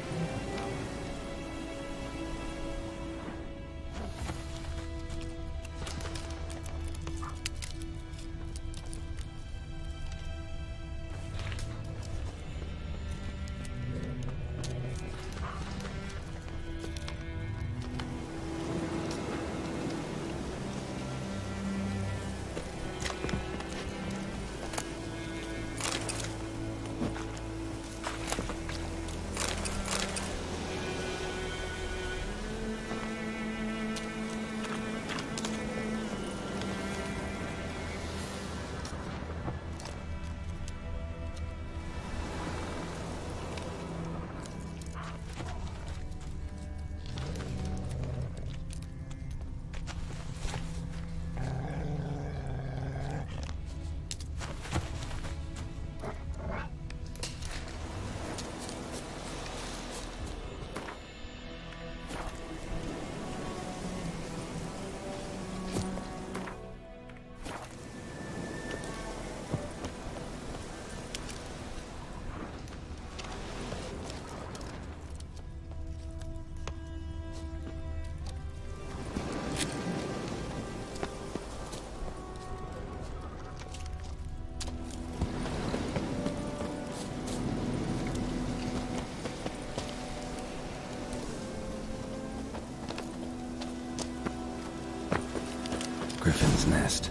Griffin's nest.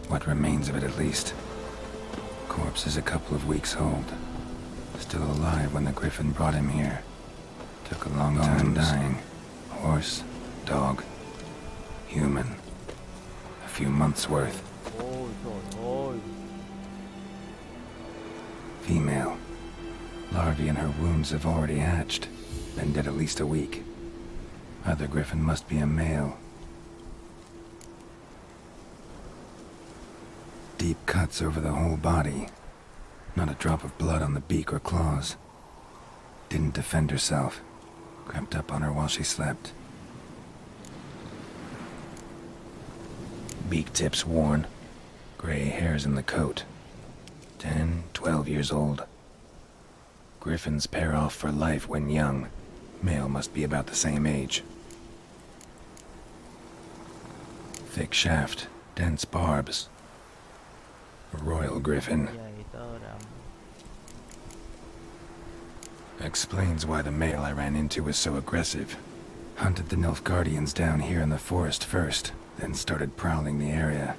What remains of it, at least. Corpse is a couple of weeks old. Still alive when the Griffin brought him here. Took a long time dying. Horse, dog, human. A few months' worth. Female. Larvae in her wounds have already hatched. Been dead at least a week. Other Griffin must be a male. Deep cuts over the whole body. Not a drop of blood on the beak or claws. Didn't defend herself. Crept up on her while she slept. Beak tips worn. Gray hairs in the coat. 10, 12 years old. Griffins pair off for life when young. Male must be about the same age. Thick shaft, dense barbs. A royal griffin. Explains why the male I ran into was so aggressive. Hunted the Nilfgaardians down here in the forest first, then started prowling the area.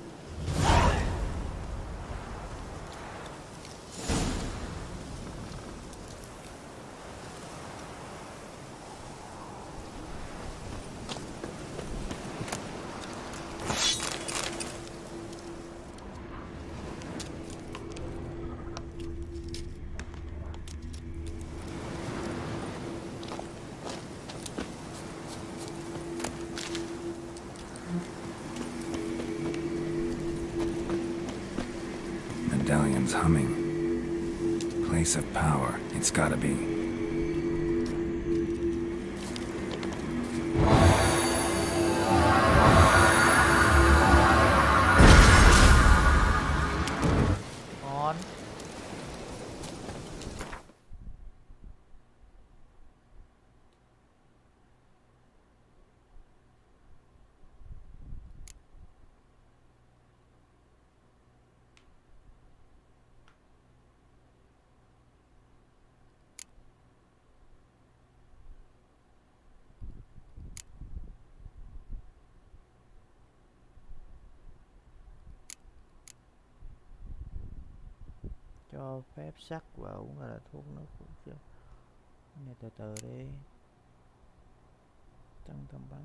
Medallion's humming. Place of power, it's gotta be. On. Cho phép sắc vào cũng là thuốc nó cũng chứ. Này từ từ đi. Tăng tầm bắn.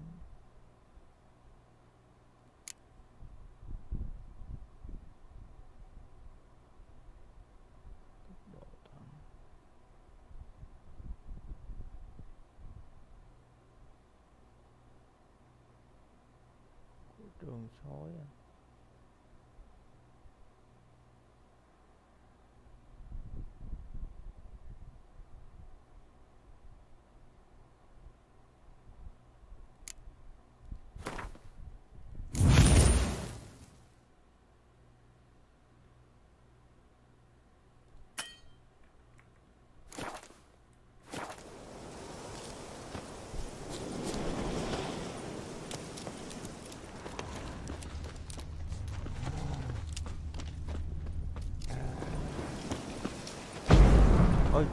Tốc độ tăng. Của trường sói à. Ôi.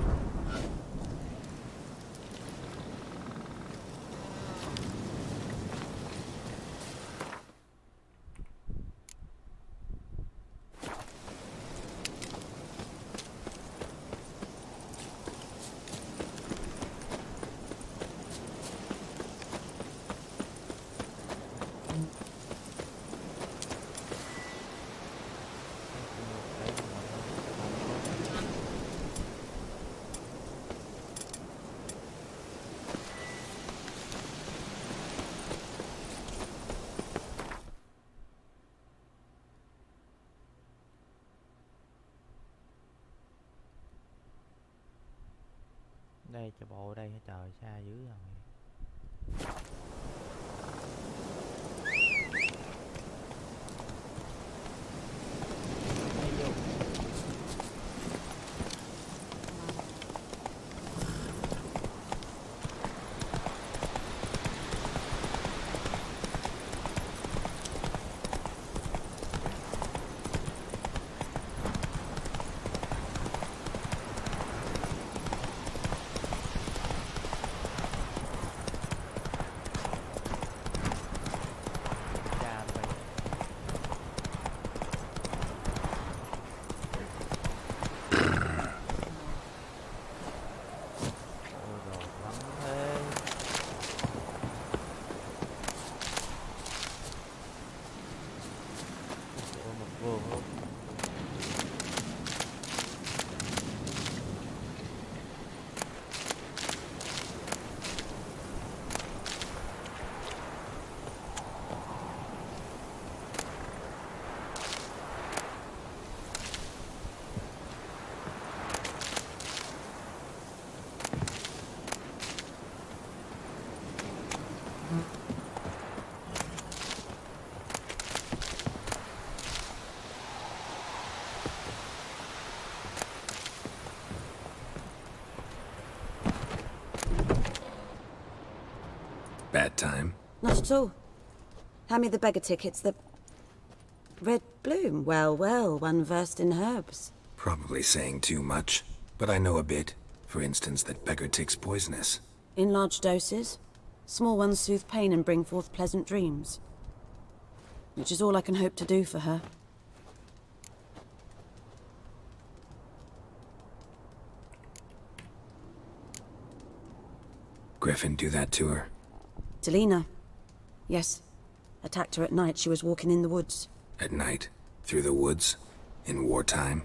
Đây cho bộ ở đây hả trời, xa dữ rồi. Bad time? Not at all. Hand me the beggar tickets, the... Red bloom. Well, well, one versed in herbs. Probably saying too much, but I know a bit. For instance, that beggar tick's poisonous. In large doses. Small ones soothe pain and bring forth pleasant dreams. Which is all I can hope to do for her. Griffin do that to her? Delina. Yes. Attacked her at night. She was walking in the woods. At night? Through the woods? In wartime?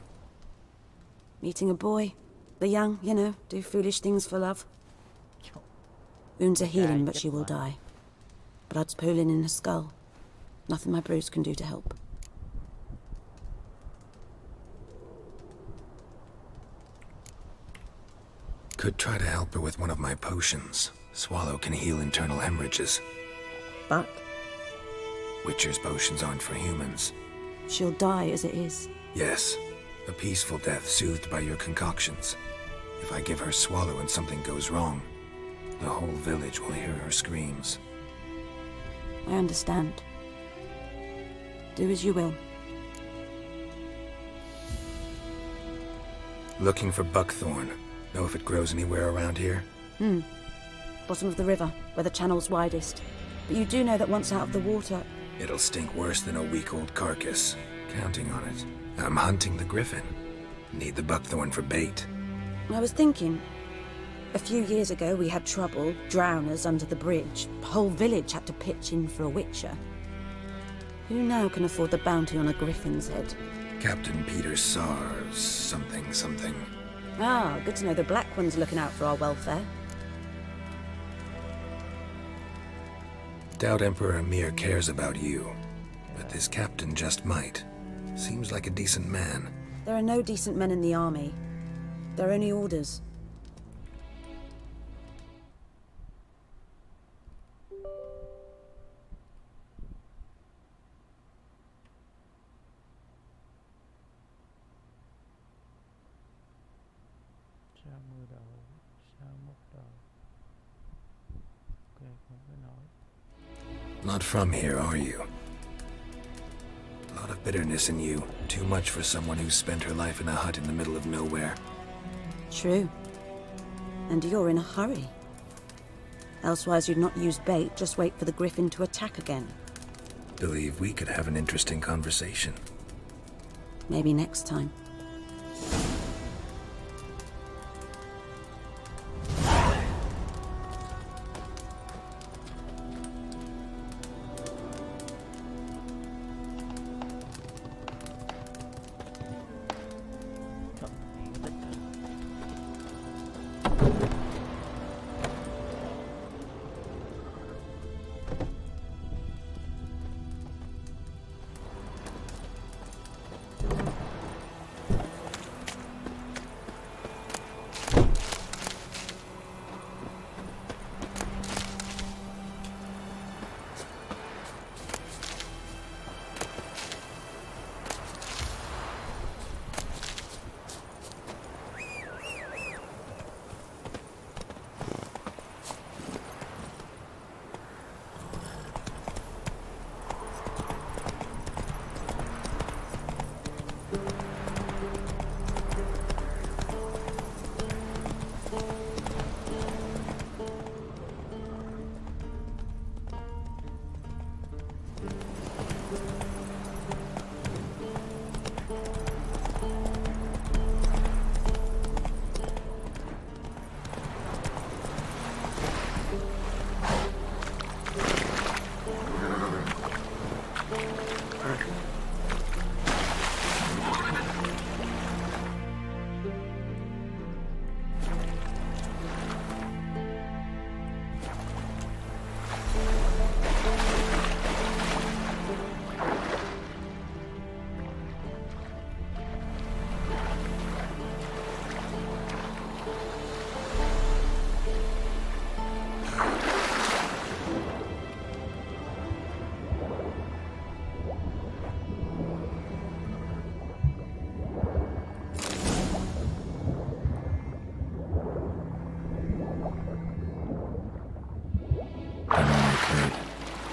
Meeting a boy. The young, you know, do foolish things for love. Wounds are healing, but she will die. Blood's pooling in her skull. Nothing my brews can do to help. Could try to help her with one of my potions. Swallow can heal internal hemorrhages. But? Witcher's potions aren't for humans. She'll die as it is. Yes. A peaceful death soothed by your concoctions. If I give her Swallow and something goes wrong, the whole village will hear her screams. I understand. Do as you will. Looking for buckthorn. Know if it grows anywhere around here? Bottom of the river, where the channel's widest. But you do know that once out of the water... It'll stink worse than a week-old carcass. Counting on it. I'm hunting the griffin. Need the buckthorn for bait. I was thinking... A few years ago we had trouble, drowners under the bridge. The whole village had to pitch in for a witcher. Who now can afford the bounty on a griffin's head? Captain Peter Sars... something. Ah, good to know the Black One's looking out for our welfare. Doubt Emperor Emir cares about you. But this captain just might. Seems like a decent man. There are no decent men in the army. They're only orders. Not from here, are you? A lot of bitterness in you. Too much for someone who spent her life in a hut in the middle of nowhere. True. And you're in a hurry. Elsewise you'd not use bait, just wait for the griffin to attack again. Believe we could have an interesting conversation. Maybe next time.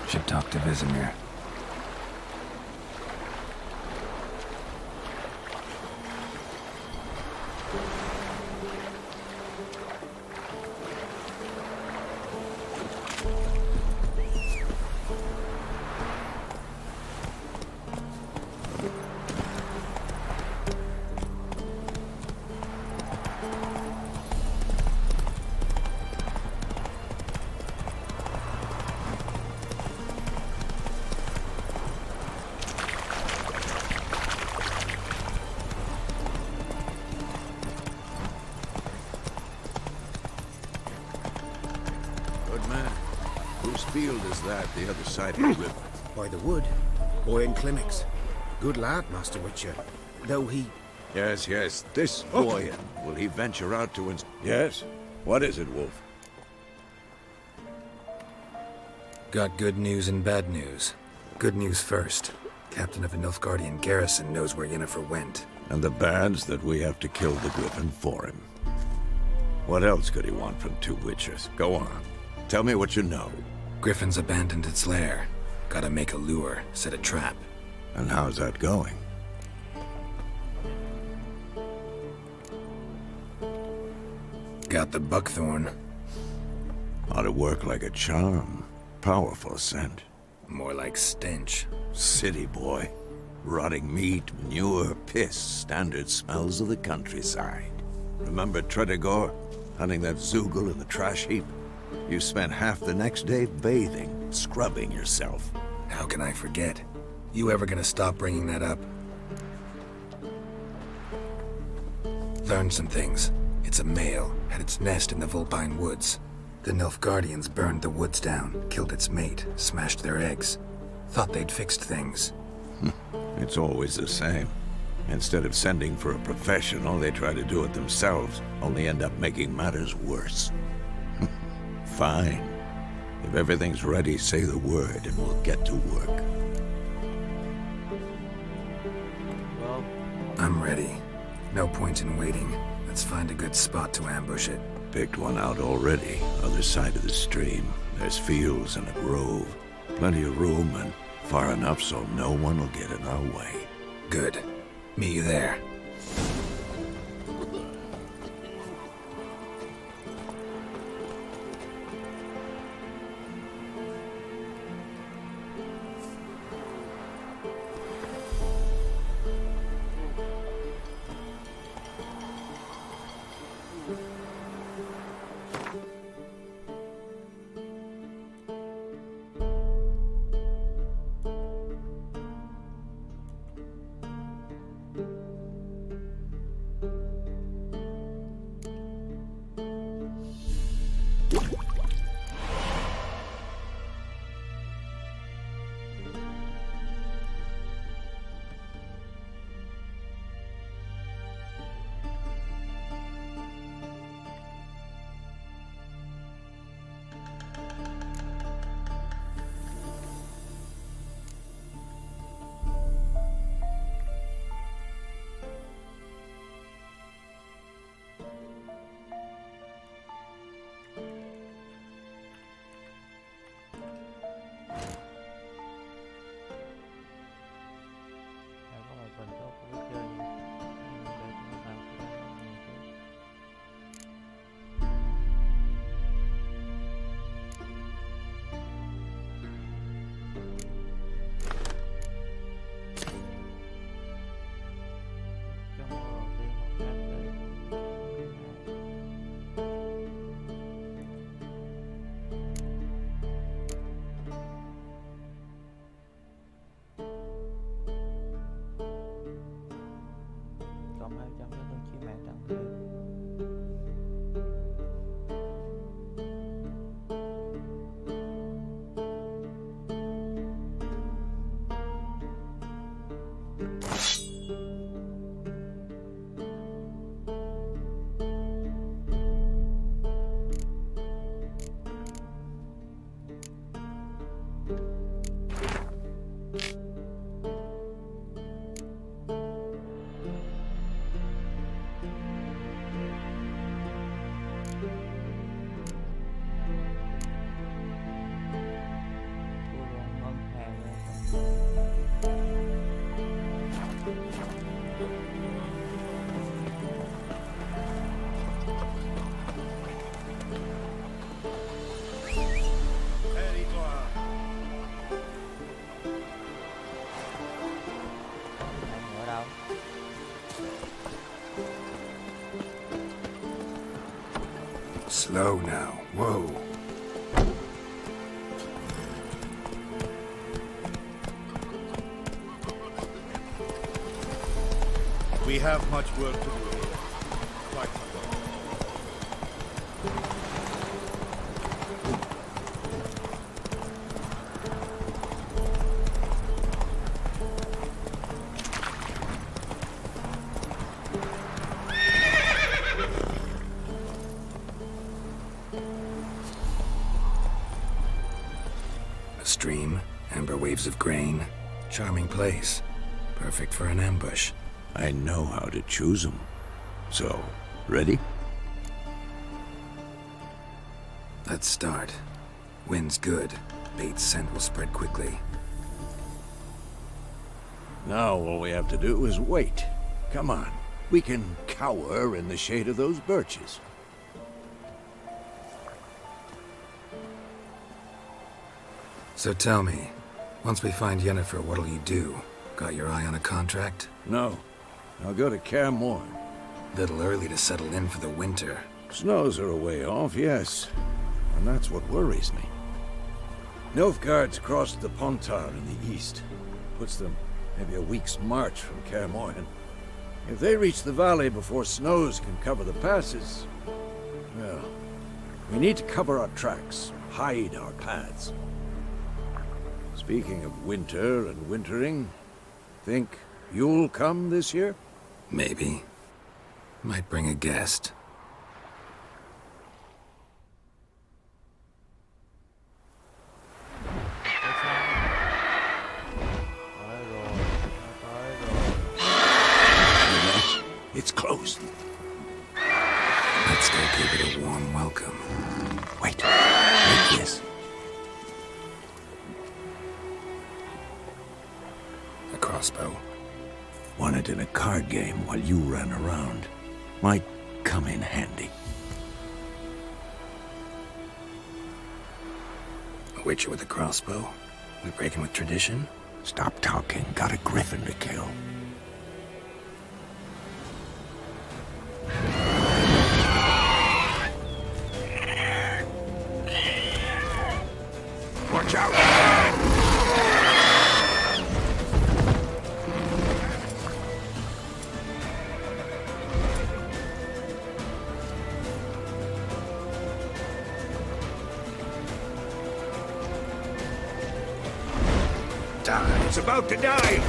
Should talk to Vizimir. Field is that, the other side of the river? By the wood. Boy in clinics. Good lad, Master Witcher. Though he... Yes, this boy. Will he venture out to Yes? What is it, Wolf? Got good news and bad news. Good news first. Captain of a Nilfgaardian garrison knows where Yennefer went. And the bad's that we have to kill the Griffin for him. What else could he want from two witchers? Go on. Tell me what you know. Griffin's abandoned its lair. Gotta make a lure, set a trap. And how's that going? Got the buckthorn. Ought to work like a charm. Powerful scent. More like stench. City boy. Rotting meat, manure, piss. Standard smells of the countryside. Remember Tredegor? Hunting that Zoogle in the trash heap? You spent half the next day bathing, scrubbing yourself. How can I forget? You ever gonna stop bringing that up? Learned some things. It's a male, had its nest in the Vulpine Woods. The Nilfgaardians burned the woods down, killed its mate, smashed their eggs. Thought they'd fixed things. It's always the same. Instead of sending for a professional, they try to do it themselves, only end up making matters worse. Fine. If everything's ready, say the word and we'll get to work. Well, I'm ready. No point in waiting. Let's find a good spot to ambush it. Picked one out already, other side of the stream. There's fields and a grove. Plenty of room and far enough so no one will get in our way. Good. Meet you there. Slow now. Whoa. We have much work to do here. Quite much. A stream, amber waves of grain. Charming place. Perfect for an ambush. I know how to choose them. So, ready? Let's start. Wind's good. Bait's scent will spread quickly. Now all we have to do is wait. Come on. We can cower in the shade of those birches. So tell me, once we find Yennefer, what'll you do? Got your eye on a contract? No. I'll go to Kaer Morhen. Little early to settle in for the winter. Snows are a way off, yes. And that's what worries me. Nilfgaard's crossed the Pontar in the east. Puts them maybe a week's march from Kaer Morhen. If they reach the valley before snows can cover the passes, well, we need to cover our tracks, hide our paths. Speaking of winter and wintering, think you'll come this year? Maybe. Might bring a guest. It's closed. Let's go give it a warm welcome. Wait. Like this. A crossbow. Won it in a card game while you ran around. Might come in handy. A witcher with a crossbow? We breaking with tradition? Stop talking. Got a griffin to kill. Watch out! It's about to die!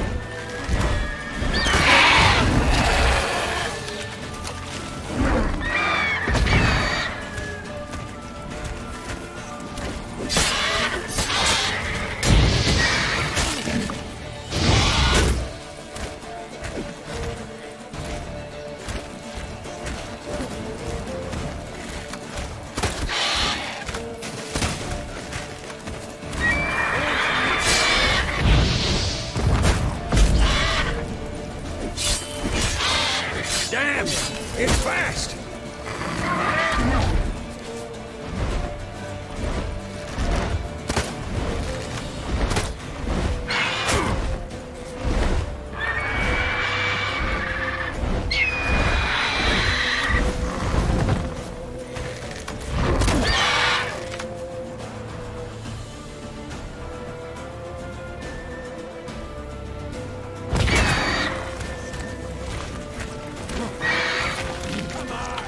Damn! It's fast! Come on!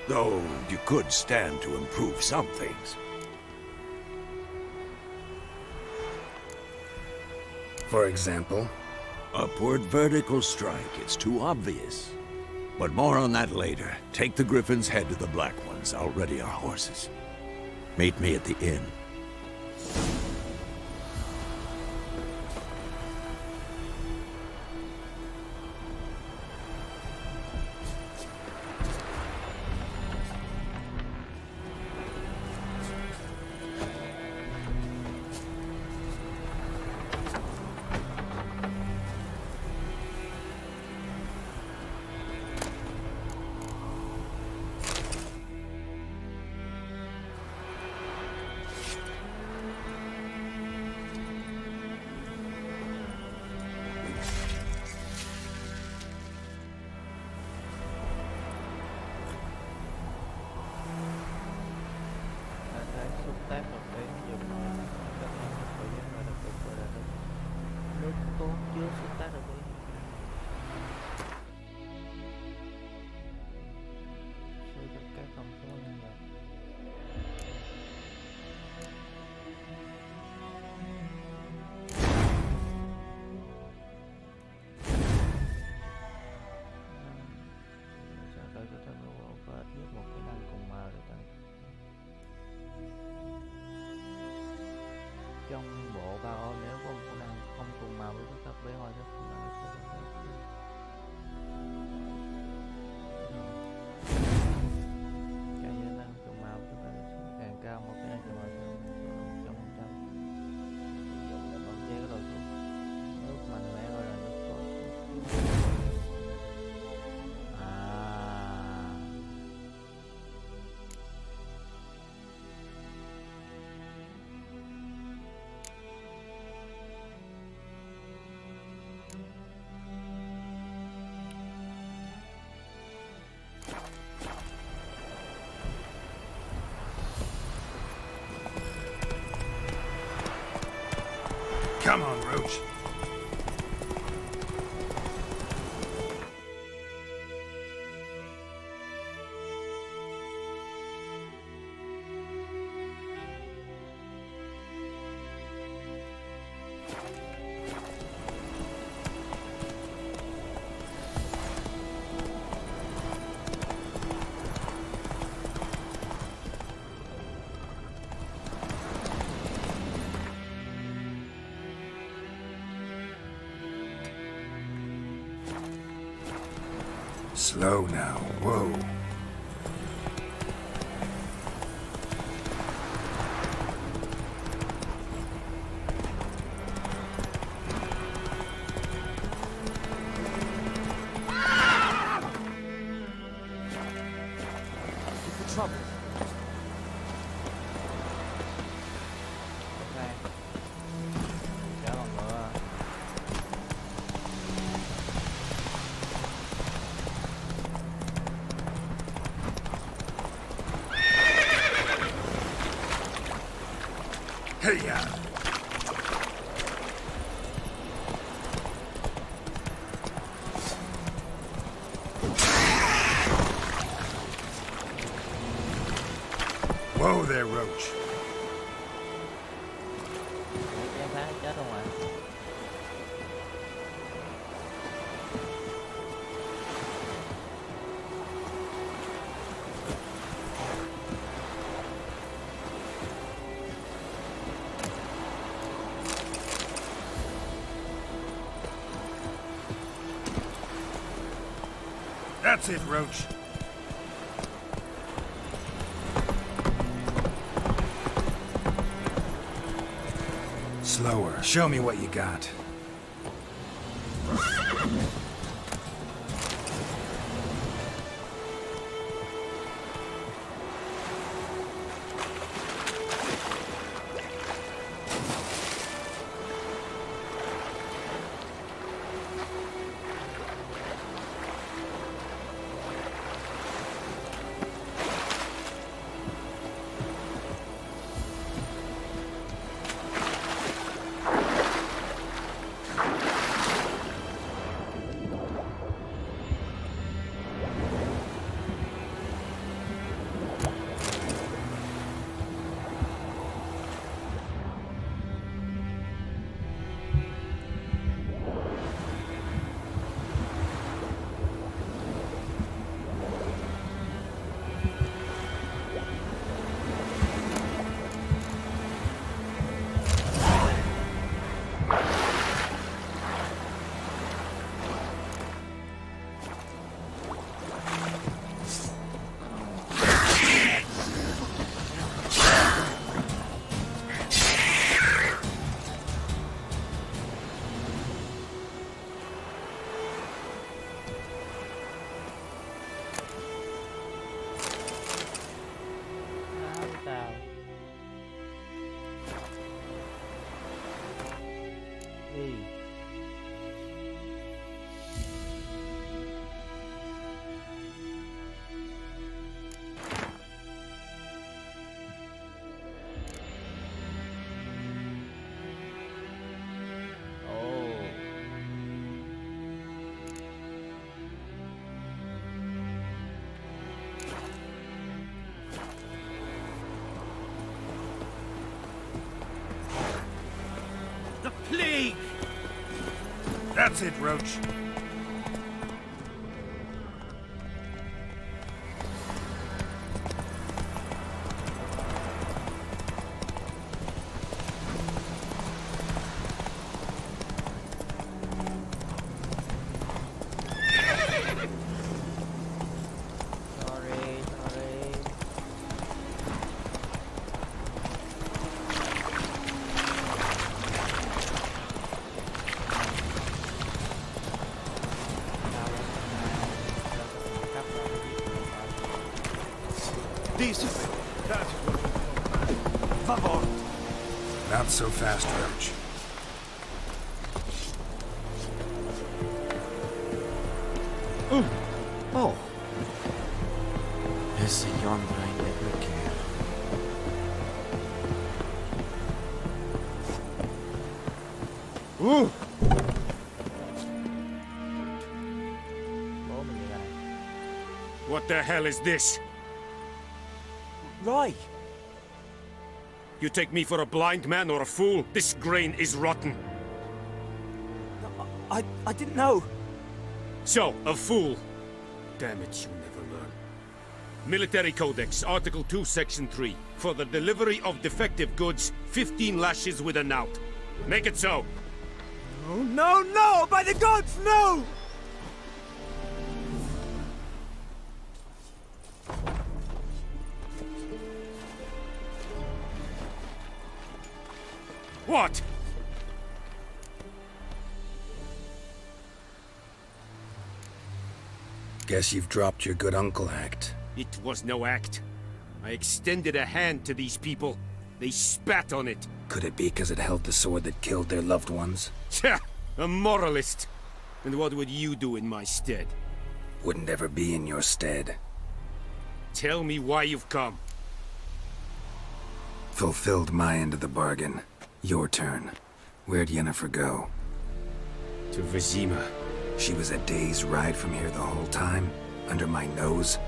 Though you could stand to improve some things. For example? Upward vertical strike. It's too obvious. But more on that later. Take the Griffin's head to the Black Ones. I'll ready our horses. Meet me at the inn. Trong bộ ba ô nếu có một con năng không cùng màu với các bé hoa rất là càng nhiều năng cùng màu chúng ta càng cao một cái năng cùng màu trong 100 dùng để bấm chế cái đồ xuống nước mạnh mẽ gọi là nước tốt. Come on, Roach. Slow now. Whoa. Hey, yeah. Whoa there, Roach. Chết không ạ? That's it, Roach. Slower. Show me what you got. That's it, Roach. Not so fast, Roach. Oh. Esse yonder ain't never care. Ooh. What the hell is this? Roy! You take me for a blind man or a fool? This grain is rotten. I didn't know. So, a fool. Damn it, you never learn. Military Codex, Article 2, Section 3. For the delivery of defective goods, 15 lashes with a knout. Make it so. Oh, no, no! By the gods, no! What? Guess you've dropped your good uncle act. It was no act. I extended a hand to these people. They spat on it. Could it be because it held the sword that killed their loved ones? Tch! A moralist. And what would you do in my stead? Wouldn't ever be in your stead. Tell me why you've come. Fulfilled my end of the bargain. Your turn. Where'd Yennefer go? To Vizima. She was a day's ride from here the whole time? Under my nose?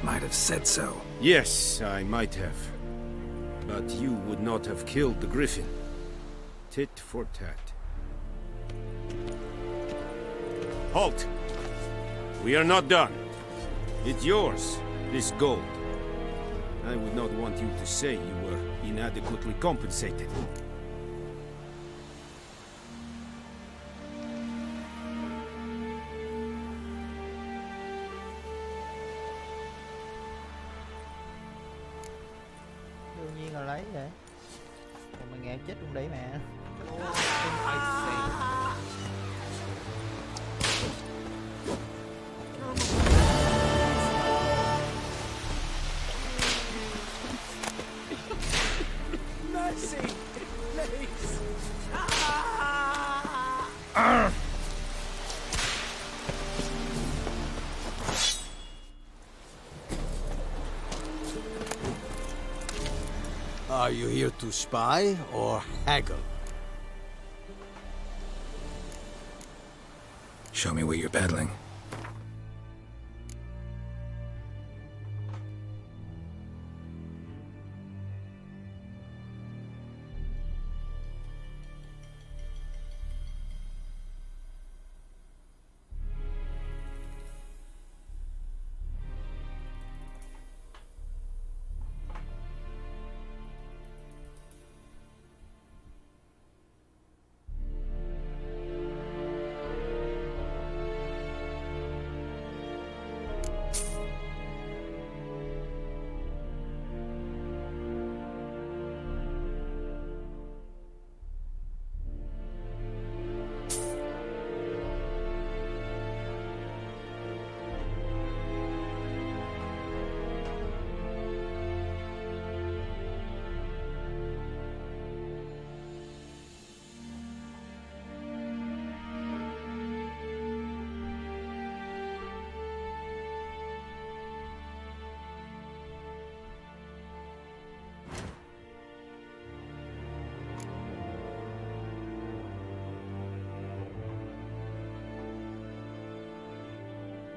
Might have said so. Yes, I might have. But you would not have killed the griffin. Tit for tat. Halt! We are not done. It's yours, this gold. I would not want you to say you were inadequately compensated. Đương nhiên là lấy vậy. Còn mày nghèo chết luôn đấy mẹ. Mercy! Please! Are you here to spy or haggle? Show me what you're peddling.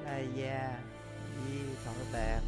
Ai da, gì thọ tạc.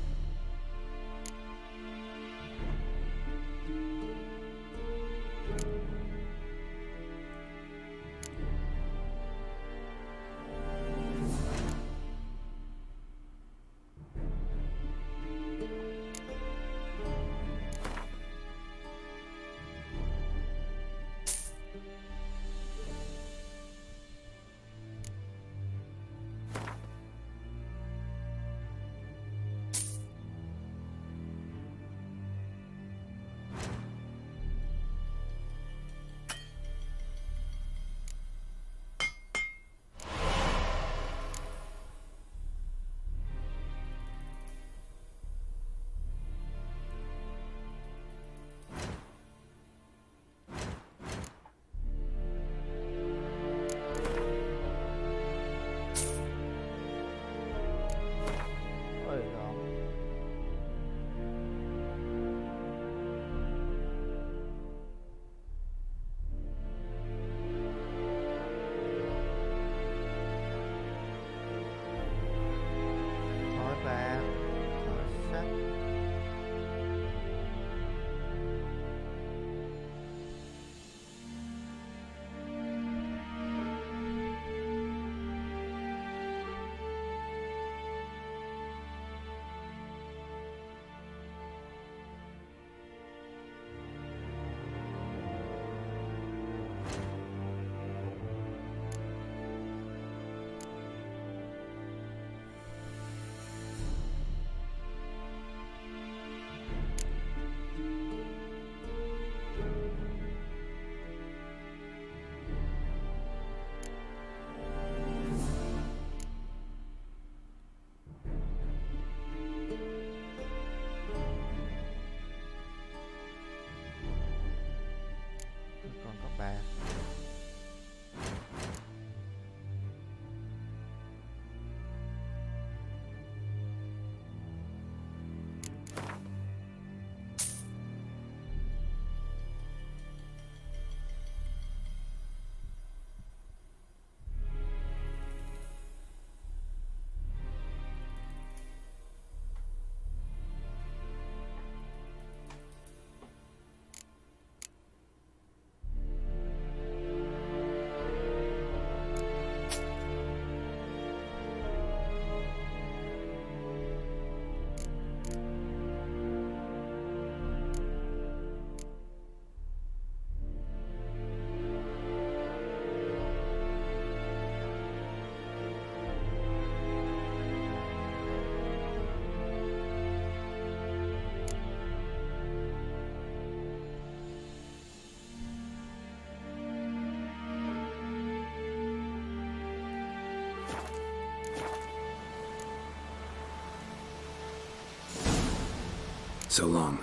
So long.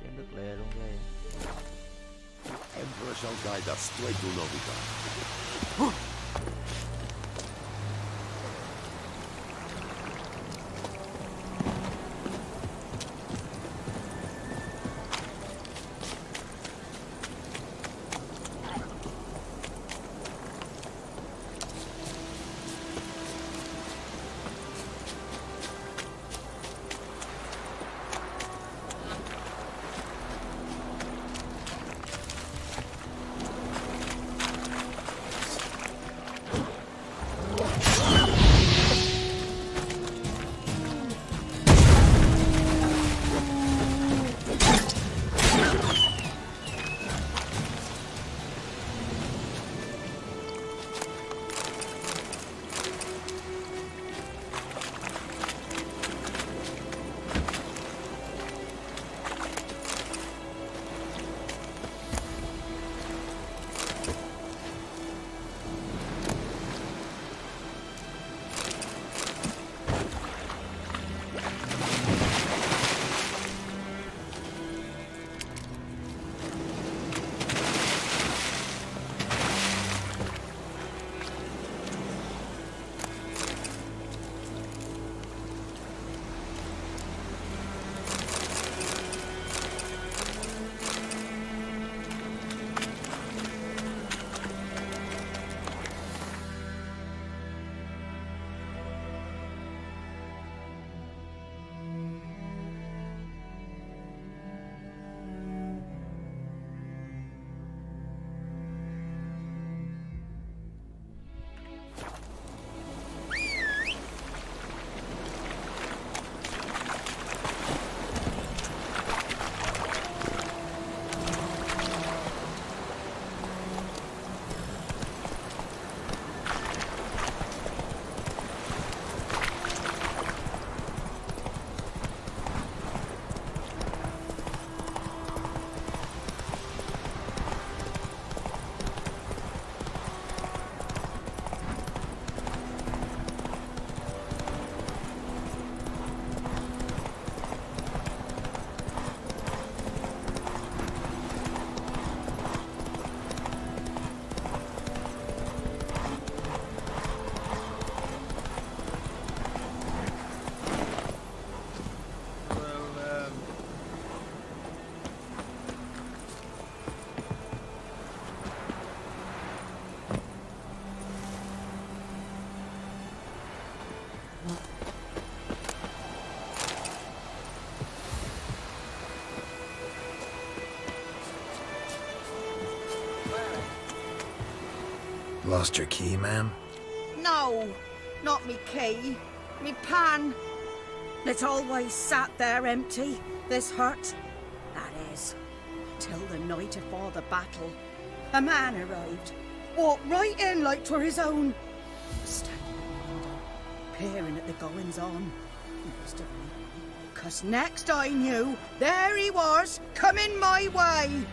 Chém đứt lìa luôn ghê. Emperor shall guide us straight to Novigrad. Lost your key, ma'am? No, not me key. Me pan. It's always sat there empty, this hut. That is, till the night afore the battle. A man arrived, walked right in like 'twere his own. Standing in the window, peering at the goings-on. He must have known me, 'cause next I knew, there he was, coming my way.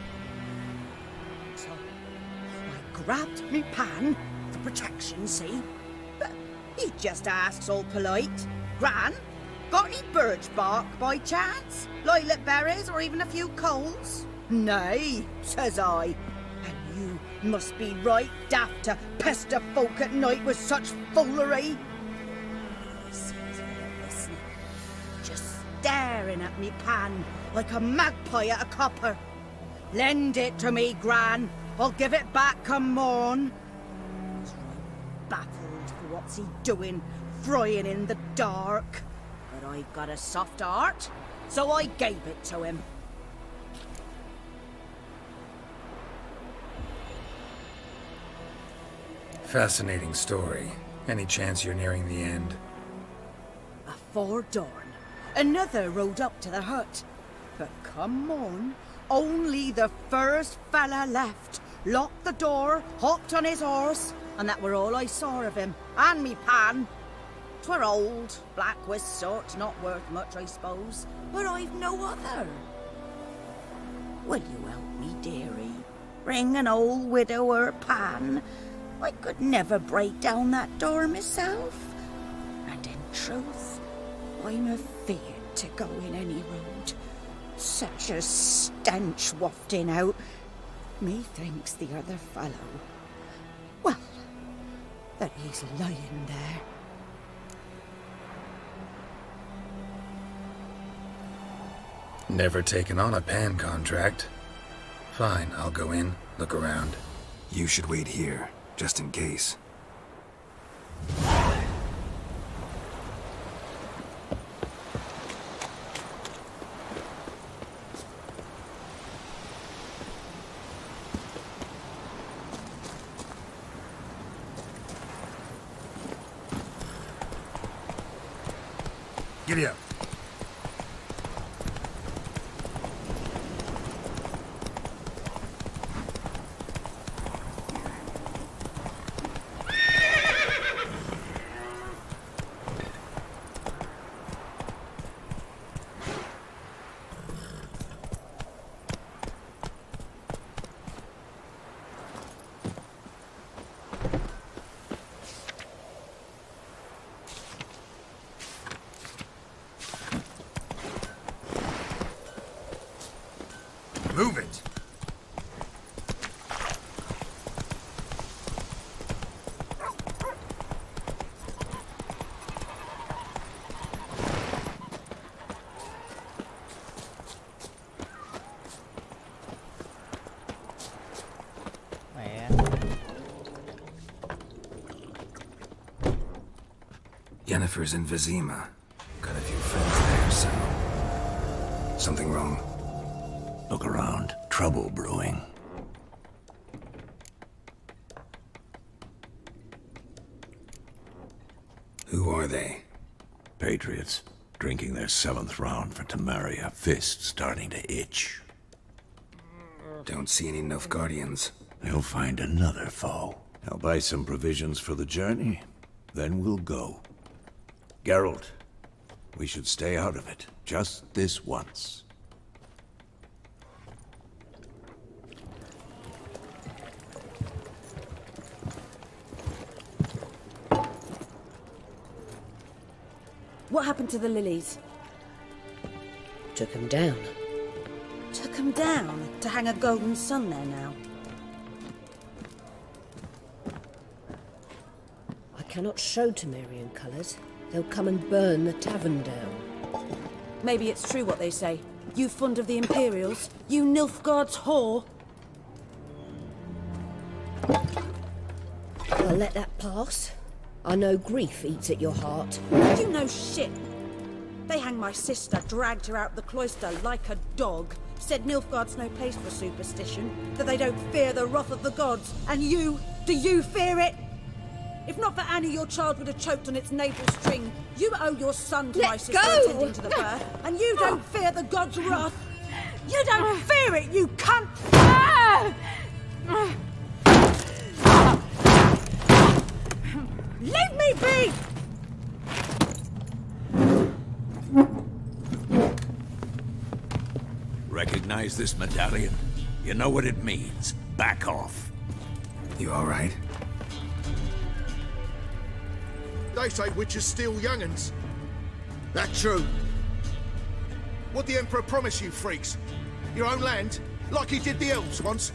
So I grabbed me pan for protection, see? But he just asks all polite, Gran, got any birch bark by chance? Lilac berries or even a few coals? Nay, says I. And you must be right daft to pester folk at night with such foolery. He sits there listening, just staring at me pan like a magpie at a copper. Lend it to me, Gran. I'll give it back come morn. I was right baffled for what's he doing, frying in the dark. But I've got a soft heart, so I gave it to him. Fascinating story. Any chance you're nearing the end? Afore dawn, Another rode up to the hut. But come on, only the first fella left. Locked the door, hopped on his horse, and that were all I saw of him, and me pan. 'Twere old, black with soot, not worth much, I suppose, but I've no other. Will you help me, dearie? Bring an old widower pan. I could never break down that door myself. And in truth, I'm afeard to go in any road. Such a stench wafting out. Methinks the other fellow, well, that he's lying there. Never taken on a pan contract. Fine, I'll go in, look around. You should wait here, just in case. Giddy up. Move it! Mẹ. Yennefer's in Vizima. Got a few friends there, so... Something wrong? Look around. Trouble brewing. Who are they? Patriots. Drinking their 7th round for Temeria. Fists starting to itch. Don't see any Nilfgaardians. They'll find another foe. I'll buy some provisions for the journey. Then we'll go. Geralt, we should stay out of it. Just this once. What happened to the lilies? Took him down. Took 'em down to hang a golden sun there now. I cannot show Temerian colours. They'll come and burn the tavern down. Maybe it's true what they say. You fond of the Imperials? You Nilfgaard's whore? I'll let that pass. I know grief eats at your heart. You know shit. They hanged my sister, dragged her out the cloister like a dog. Said Nilfgaard's no place for superstition, that they don't fear the wrath of the gods. And you, do you fear it? If not for Annie, your child would have choked on its navel string. You owe your son to my sister attending to the birth, and you don't fear the gods' wrath. You don't fear it, you cunt! Leave me be! Recognize this medallion? You know what it means. Back off. You all right? They say witches steal young'uns. That true? What the Emperor promise you, freaks? Your own land? Like he did the elves once?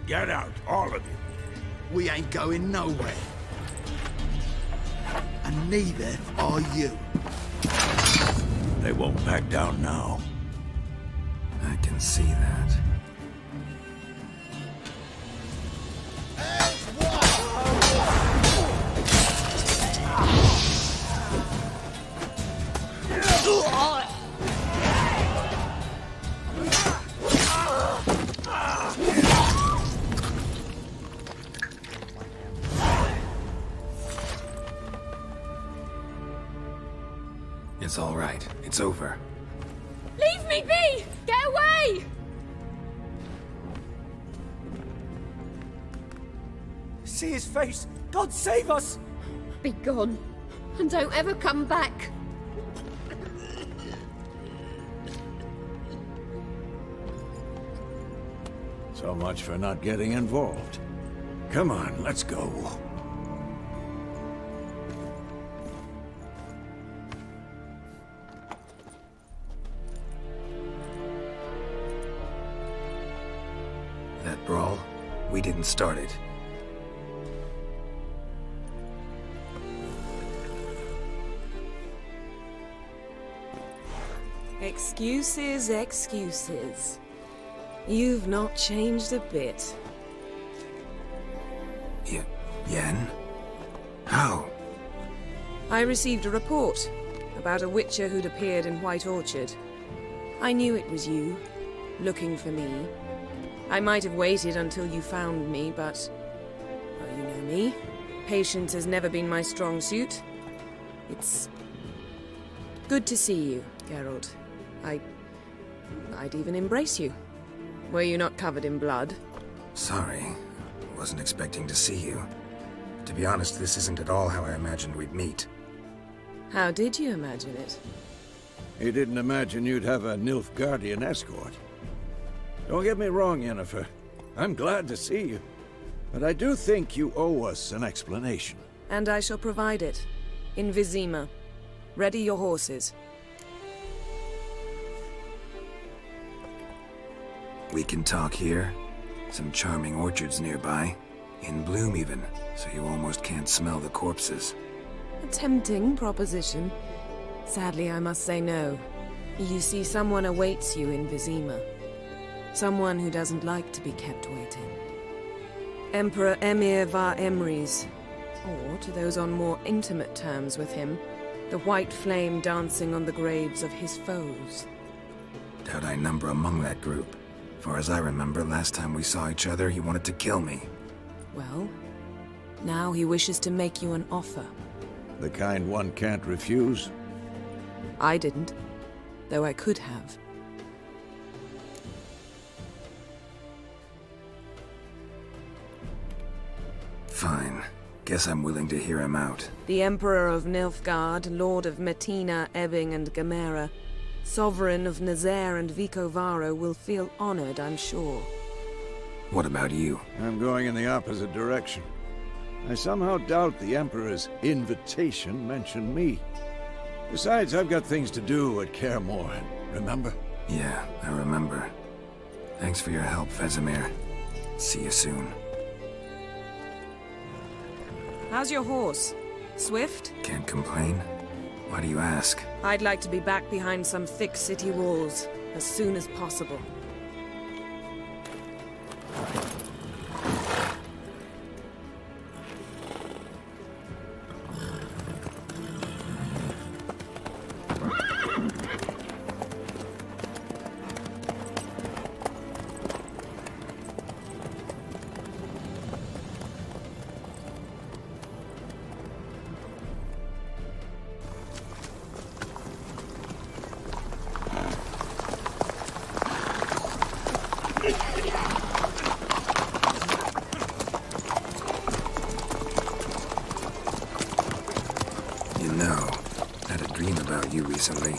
Get out, all of you. We ain't going nowhere. And neither are you. They won't back down now. I can see that. It's all right. It's over. Leave me be! Get away! See his face! God save us! Be gone, and don't ever come back. So much for not getting involved. Come on, let's go. That brawl, we didn't start it. Excuses, excuses. You've not changed a bit. Yen? How? I received a report about a witcher who'd appeared in White Orchard. I knew it was you, looking for me. I might have waited until you found me, but... well, you know me. Patience has never been my strong suit. It's... good to see you, Geralt. I'd even embrace you. Were you not covered in blood? Sorry. Wasn't expecting to see you. To be honest, this isn't at all how I imagined we'd meet. How did you imagine it? He didn't imagine you'd have a Nilfgaardian escort. Don't get me wrong, Yennefer. I'm glad to see you. But I do think you owe us an explanation. And I shall provide it. In Vizima. Ready your horses. We can talk here. Some charming orchards nearby. In bloom even, so you almost can't smell the corpses. A tempting proposition. Sadly, I must say no. You see, someone awaits you in Vizima. Someone who doesn't like to be kept waiting. Emperor Emir var Emrys. Or, to those on more intimate terms with him, the white flame dancing on the graves of his foes. Doubt I number among that group. Far as I remember, last time we saw each other, he wanted to kill me. Well, now he wishes to make you an offer. The kind one can't refuse? I didn't, though I could have. Fine. Guess I'm willing to hear him out. The Emperor of Nilfgaard, Lord of Metina, Ebbing and Gamera, Sovereign of Nazaire and Vicovaro will feel honored, I'm sure. What about you? I'm going in the opposite direction. I somehow doubt the Emperor's invitation mentioned me. Besides, I've got things to do at Kaer Morhen, remember? Yeah, I remember. Thanks for your help, Vesemir. See you soon. How's your horse? Swift? Can't complain. Why do you ask? I'd like to be back behind some thick city walls as soon as possible. Recently.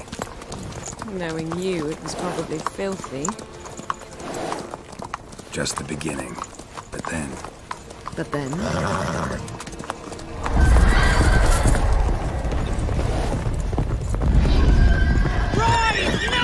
Knowing you, it was probably filthy. Just the beginning. But then... But then? Right now!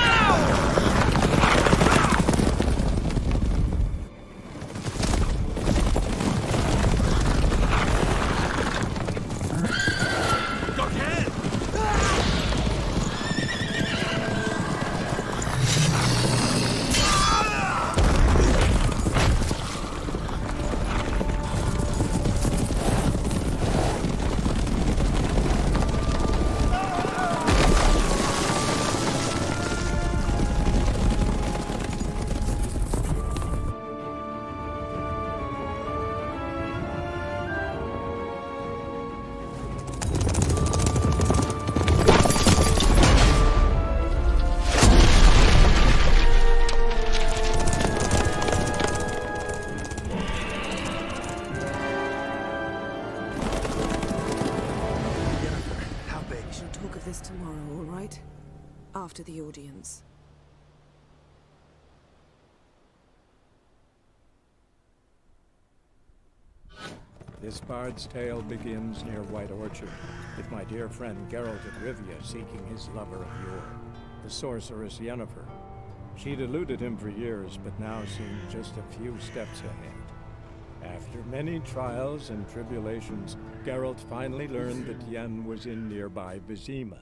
audience. This bard's tale begins near White Orchard, with my dear friend Geralt of Rivia seeking his lover of yore, the sorceress Yennefer. She'd eluded him for years, but now seemed just a few steps ahead. After many trials and tribulations, Geralt finally learned that Yen was in nearby Vizima.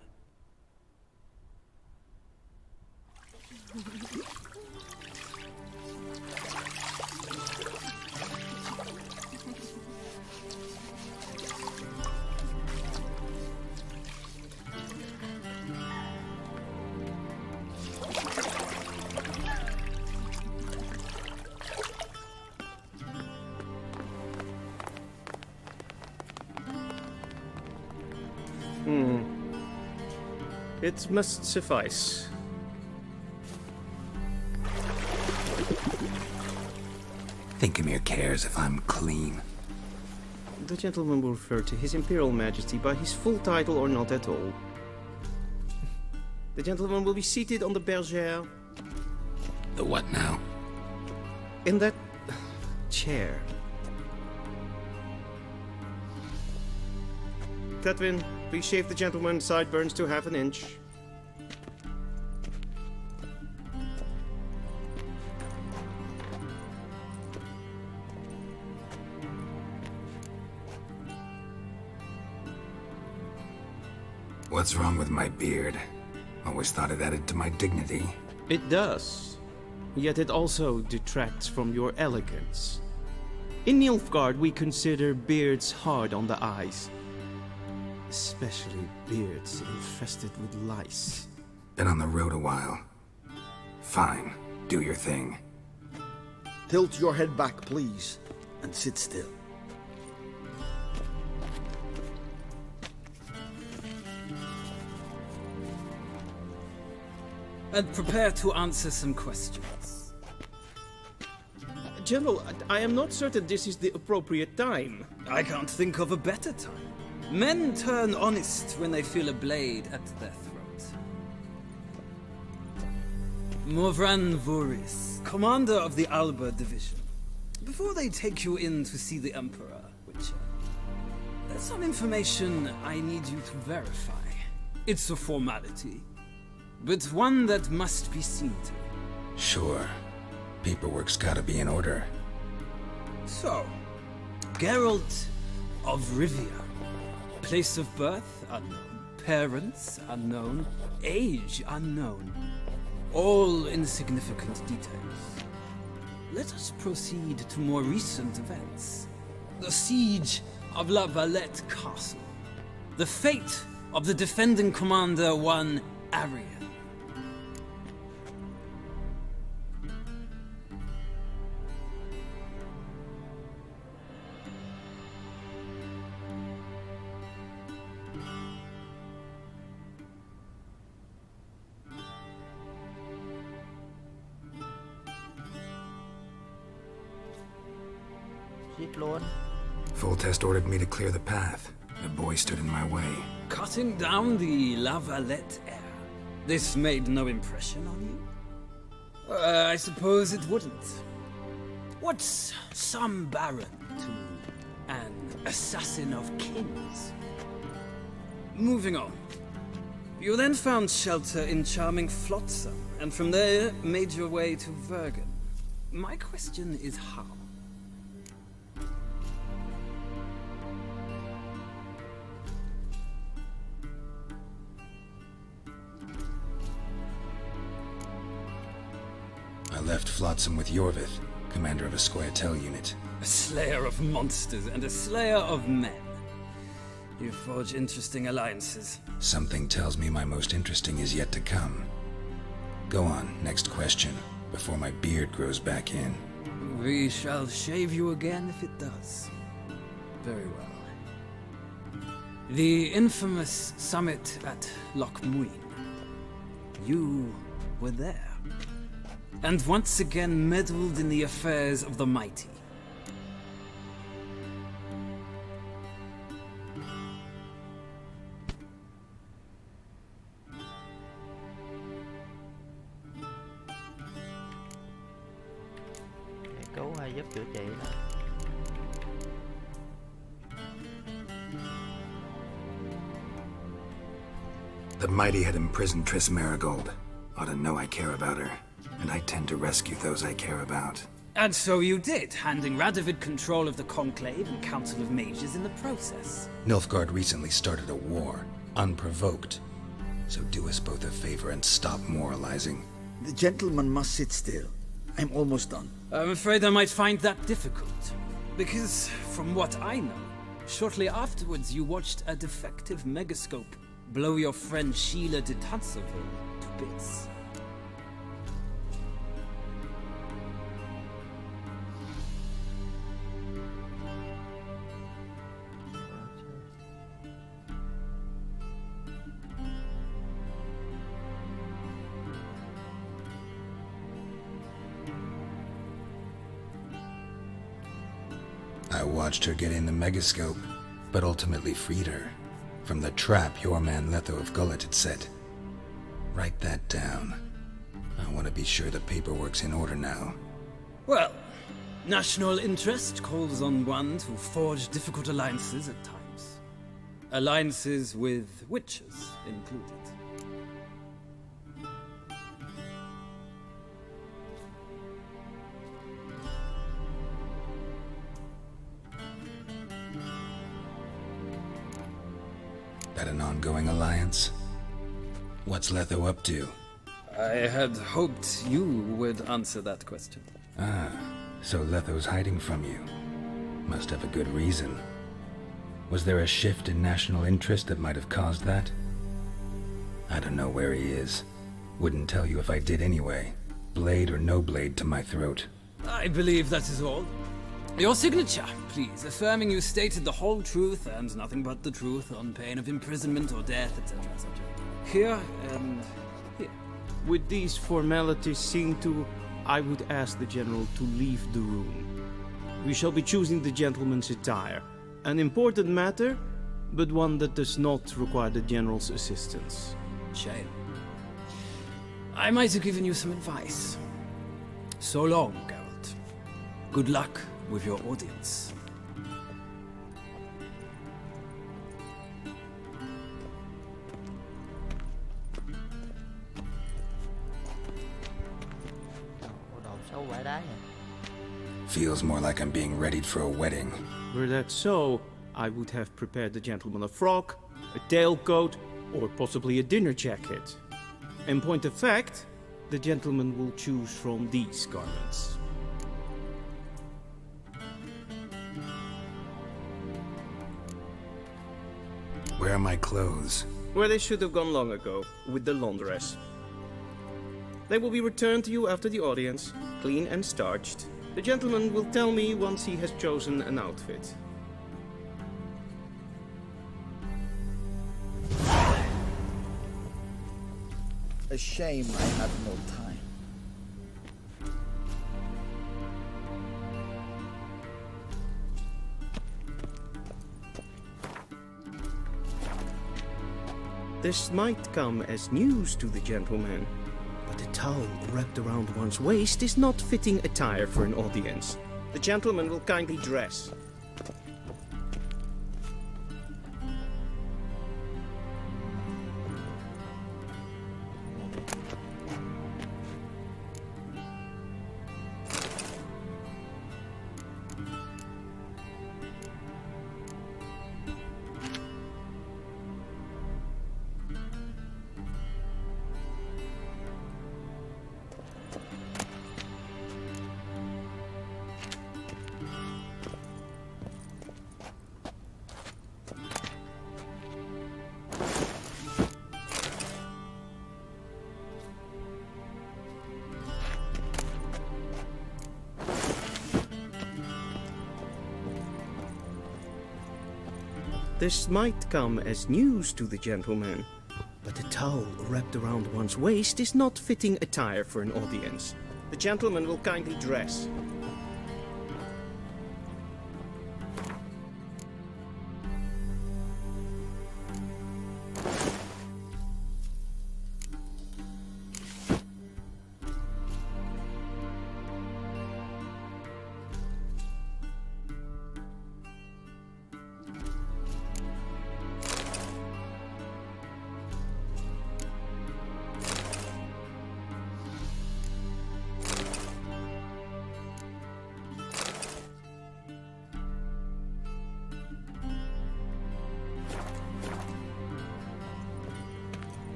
It must suffice. Think Emir cares if I'm clean. The gentleman will refer to His Imperial Majesty by his full title or not at all. The gentleman will be seated on the bergère. The what now? In that chair. Tatwin, please shave the gentleman's sideburns to half an inch. What's wrong with my beard? Always thought it added to my dignity. It does. Yet it also detracts from your elegance. In Nilfgaard, we consider beards hard on the eyes. Especially beards infested with lice. Been on the road a while. Fine, do your thing. Tilt your head back, please, and sit still. And prepare to answer some questions. General, I am not certain this is the appropriate time. I can't think of a better time. Men turn honest when they feel a blade at their throat. Morvran Voris, commander of the Alba Division. Before they take you in to see the Emperor, Witcher, there's some information I need you to verify. It's a formality, but one that must be seen to. Sure. Paperwork's gotta be in order. So, Geralt of Rivia. Place of birth unknown. Parents unknown. Age unknown. All insignificant details. Let us proceed to more recent events. The siege of La Valette Castle. The fate of the defending commander, one Arian. Full test ordered me to clear the path. The boy stood in my way. Cutting down the La Valette heir. This made no impression on you? I suppose it wouldn't. What's some baron to an assassin of kings? Moving on. You then found shelter in charming Flotsam, and from there made your way to Vergen. My question is how? I left Flotsam with Yorvith, commander of a Scoia'tael unit. A slayer of monsters and a slayer of men. You forge interesting alliances. Something tells me my most interesting is yet to come. Go on, next question, before my beard grows back in. We shall shave you again if it does. Very well. The infamous summit at Loch Muin. You were there. And once again meddled in the affairs of the mighty. cứu hay giúp chữa trị đó. The mighty had imprisoned Triss Marigold. Ought to know I care about her, and I tend to rescue those I care about. And so you did, handing Radovid control of the Conclave and Council of Mages in the process. Nilfgaard recently started a war, unprovoked. So do us both a favor and stop moralizing. The gentleman must sit still. I'm almost done. I'm afraid I might find that difficult. Because, from what I know, shortly afterwards you watched a defective megascope blow your friend Sheila de Tanserville to bits. I watched her get in the megascope, but ultimately freed her from the trap your man Letho of Gullet had set. Write that down. I want to be sure the paperwork's in order now. Well, national interest calls on one to forge difficult alliances at times. Alliances with witches included. That an ongoing alliance? What's Letho up to? I had hoped you would answer that question. Ah, so Letho's hiding from you. Must have a good reason. Was there a shift in national interest that might have caused that? I don't know where he is. Wouldn't tell you if I did anyway. Blade or no blade to my throat. I believe that is all. Your signature, please, affirming you stated the whole truth and nothing but the truth on pain of imprisonment or death, etc., etc. Here and here. With these formalities seen to, I would ask the General to leave the room. We shall be choosing the gentleman's attire. An important matter, but one that does not require the General's assistance. Shame. I might have given you some advice. So long, Geralt. Good luck with your audience. Feels more like I'm being readied for a wedding. Were that so, I would have prepared the gentleman a frock, a tailcoat, or possibly a dinner jacket. In point of fact, the gentleman will choose from these garments. Where are my clothes? Where they should have gone long ago, with the laundress. They will be returned to you after the audience, clean and starched. The gentleman will tell me once he has chosen an outfit. A shame I had no time. This might come as news to the gentleman, but a towel wrapped around one's waist is not fitting attire for an audience. The gentleman will kindly dress. This might come as news to the gentleman, but a towel wrapped around one's waist is not fitting attire for an audience. The gentleman will kindly dress.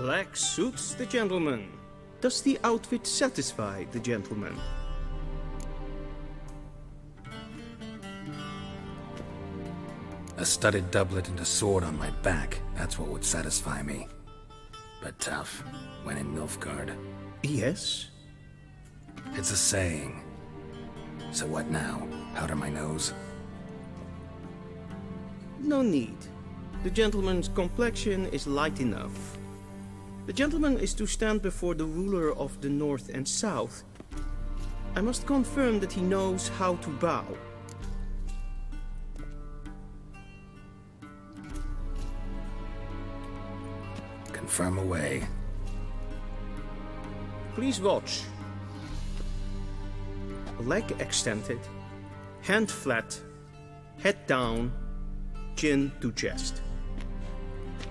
Black suits the gentleman. Does the outfit satisfy the gentleman? A studded doublet and a sword on my back, that's what would satisfy me. But tough, when in Nilfgaard. Yes? It's a saying. So what now? Powder my nose? No need. The gentleman's complexion is light enough. The gentleman is to stand before the ruler of the North and South. I must confirm that he knows how to bow. Confirm away. Please watch. Leg extended, hand flat, head down, chin to chest.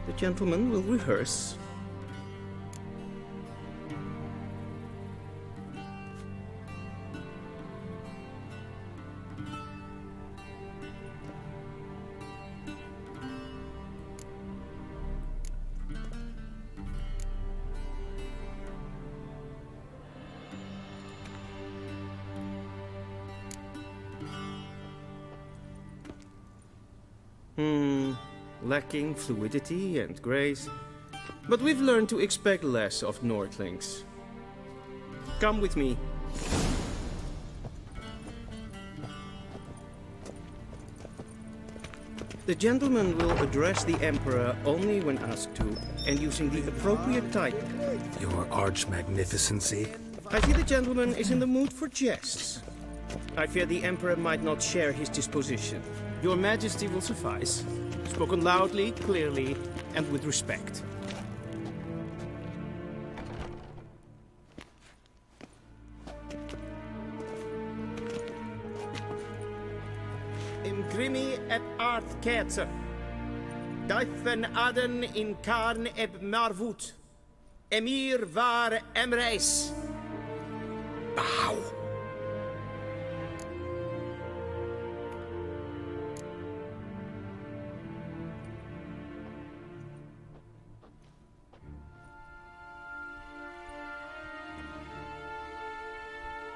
The gentleman will rehearse. Lacking fluidity and grace, but we've learned to expect less of Nordlings. Come with me. The gentleman will address the Emperor only when asked to, and using the appropriate title. Your arch-magnificency? I see the gentleman is in the mood for jests. I fear the Emperor might not share his disposition. Your Majesty will suffice. Spoken loudly, clearly, and with respect. Imgrimi eb art ketzer. Duifen aden in karn eb marvoet. Emir var emreis. Bow.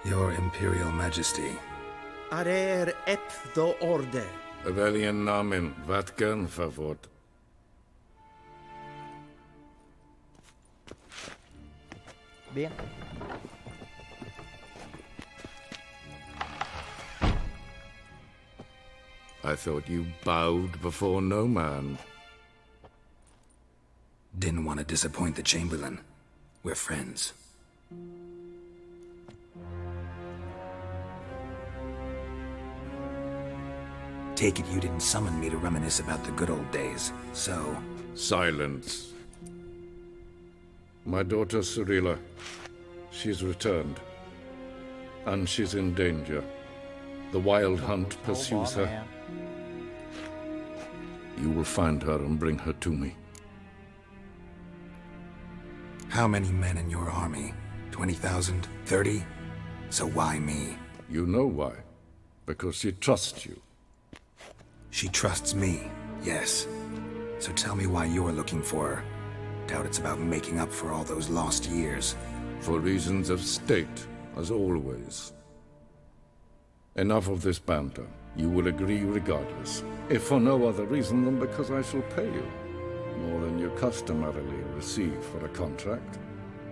Your Imperial Majesty. Arer ep do orde. Veljen namen, vatkan favort. Bien. I thought you bowed before no man. Didn't want to disappoint the Chamberlain. We're friends. Take it you didn't summon me to reminisce about the good old days, so... Silence. My daughter Cyrilla, she's returned. And she's in danger. The Wild Hunt pursues her. You will find her and bring her to me. How many men in your army? 20,000? 30? So why me? You know why. Because she trusts you. She trusts me, yes. So tell me why you're looking for her. Doubt it's about making up for all those lost years. For reasons of state, as always. Enough of this banter. You will agree regardless. If for no other reason than because I shall pay you. More than you customarily receive for a contract.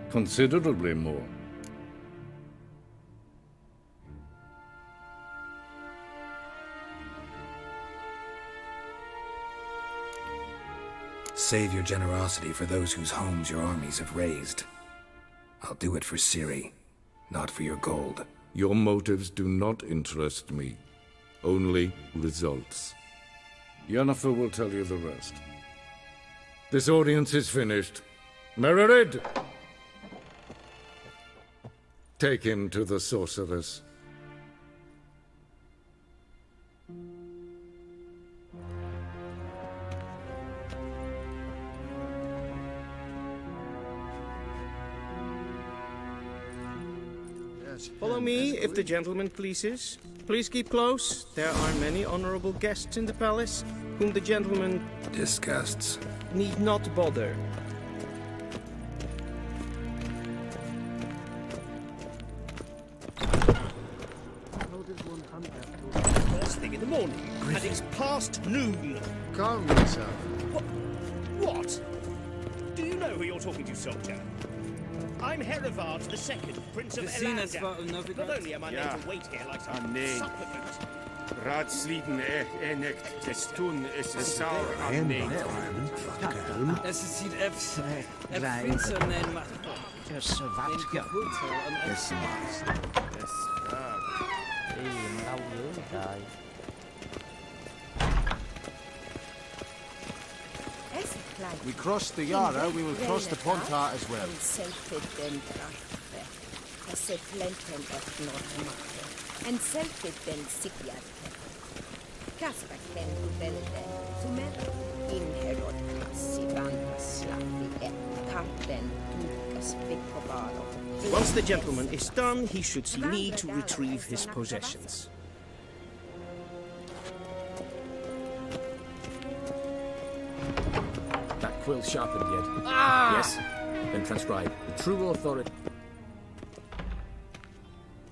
Considerably more. Save your generosity for those whose homes your armies have razed. I'll do it for Ciri, not for your gold. Your motives do not interest me. Only results. Yennefer will tell you the rest. This audience is finished. Mererid! Take him to the sorceress. Follow me, if the gentleman pleases. Please keep close. There are many honorable guests in the palace, whom the gentleman... disgusts. ...need not bother. First thing in the morning, and it's past noon. Calm yourself. What? Do you know who you're talking to, soldier? I'm Herivard II, Prince of Elanda, but only am I made to wait here like some supplement. Raadsliden enikt des tun is a sour anneemt. Es ziet efs. Finster nein macht. Dus wat ja. Lâu dữ trời. We crossed the Yara, we will cross the Pontar as well. En selfiten sikjärke. Kaspaken välden sumer. Inherod sivan slaffi karten tukas pikkobaro. Once the gentleman is done, he should see me to retrieve his possessions. That quill sharpened yet? Ah! Yes. Then transcribe. The true authority.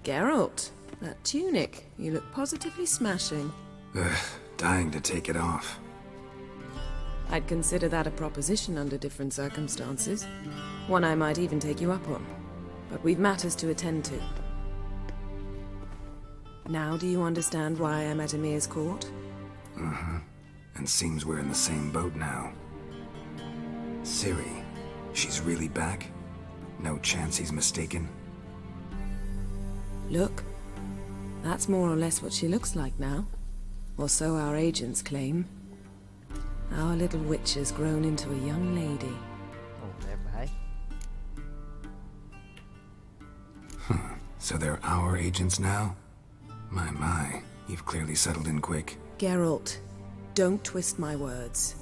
Geralt, that tunic. You look positively smashing. Ugh, dying to take it off. I'd consider that a proposition under different circumstances. One I might even take you up on. But we've matters to attend to. Now do you understand why I'm at Emir's court? Mm-hmm. And seems we're in the same boat now. Ciri, she's really back? No chance he's mistaken? Look, that's more or less what she looks like now. Or so our agents claim. Our little witch has grown into a young lady. Ồ, đẹp vậy. So they're our agents now? My, you've clearly settled in quick. Geralt, don't twist my words.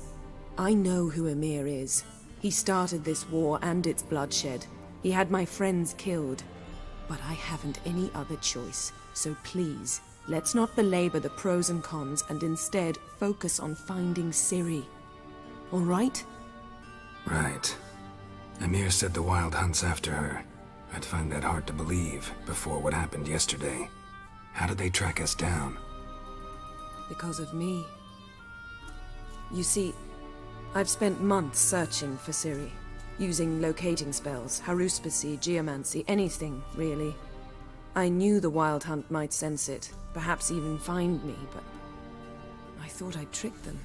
I know who Emir is. He started this war and its bloodshed. He had my friends killed. But I haven't any other choice. So please, let's not belabor the pros and cons and instead focus on finding Ciri. All right? Right. Emir said the Wild Hunt's after her. I'd find that hard to believe before what happened yesterday. How did they track us down? Because of me. You see, I've spent months searching for Ciri, using locating spells, haruspicy, geomancy, anything, really. I knew the Wild Hunt might sense it, perhaps even find me, but I thought I'd trick them.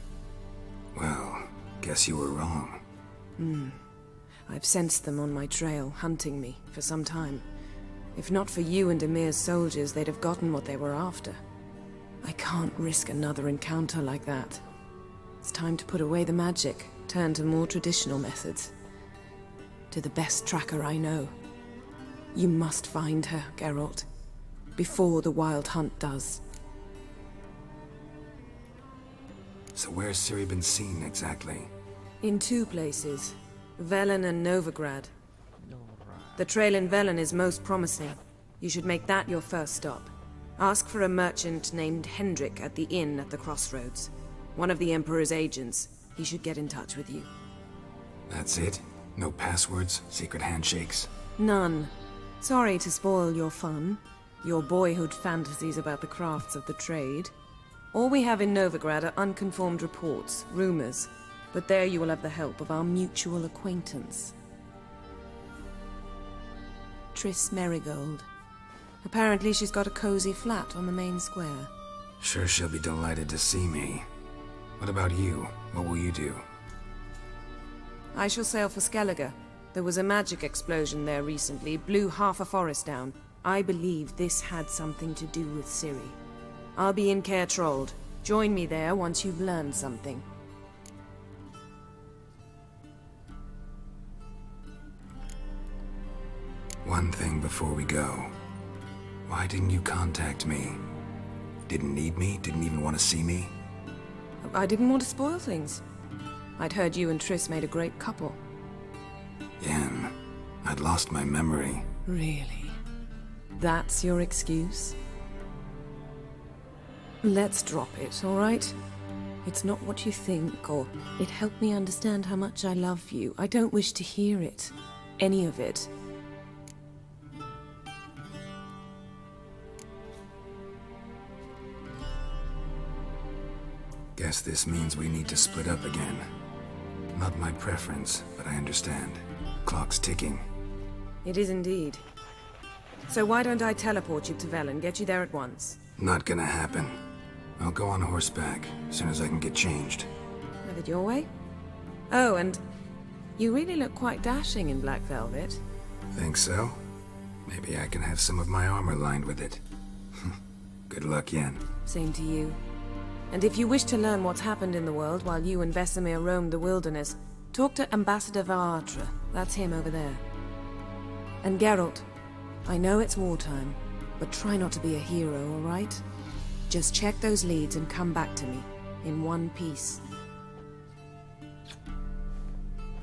Well, guess you were wrong. I've sensed them on my trail, hunting me, for some time. If not for you and Emir's soldiers, they'd have gotten what they were after. I can't risk another encounter like that. It's time to put away the magic, turn to more traditional methods. To the best tracker I know. You must find her, Geralt. Before the Wild Hunt does. So where's Ciri been seen exactly? In two places. Velen and Novigrad. The trail in Velen is most promising. You should make that your first stop. Ask for a merchant named Hendrik at the inn at the crossroads. One of the Emperor's agents. He should get in touch with you. That's it? No passwords? Secret handshakes? None. Sorry to spoil your fun. Your boyhood fantasies about the crafts of the trade. All we have in Novigrad are unconformed reports, rumors. But there you will have the help of our mutual acquaintance. Triss Merigold. Apparently she's got a cozy flat on the main square. Sure she'll be delighted to see me. What about you? What will you do? I shall sail for Skellige. There was a magic explosion there recently, blew half a forest down. I believe this had something to do with Ciri. I'll be in Caer Trold. Join me there once you've learned something. One thing before we go. Why didn't you contact me? Didn't need me? Didn't even want to see me? I didn't want to spoil things. I'd heard you and Triss made a great couple. Yen, I'd lost my memory. Really? That's your excuse? Let's drop it, all right? It's not what you think, or it helped me understand how much I love you. I don't wish to hear it. Any of it. Guess this means we need to split up again. Not my preference, but I understand. Clock's ticking. It is indeed. So why don't I teleport you to Vel and get you there at once? Not gonna happen. I'll go on horseback, as soon as I can get changed. Have it your way? Oh, and you really look quite dashing in black velvet. Think so? Maybe I can have some of my armor lined with it. Good luck, Yen. Same to you. And if you wish to learn what's happened in the world while you and Vesemir roamed the wilderness, talk to Ambassador Varatra. That's him over there. And Geralt, I know it's wartime, but try not to be a hero, all right? Just check those leads and come back to me, in one piece.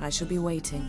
I shall be waiting.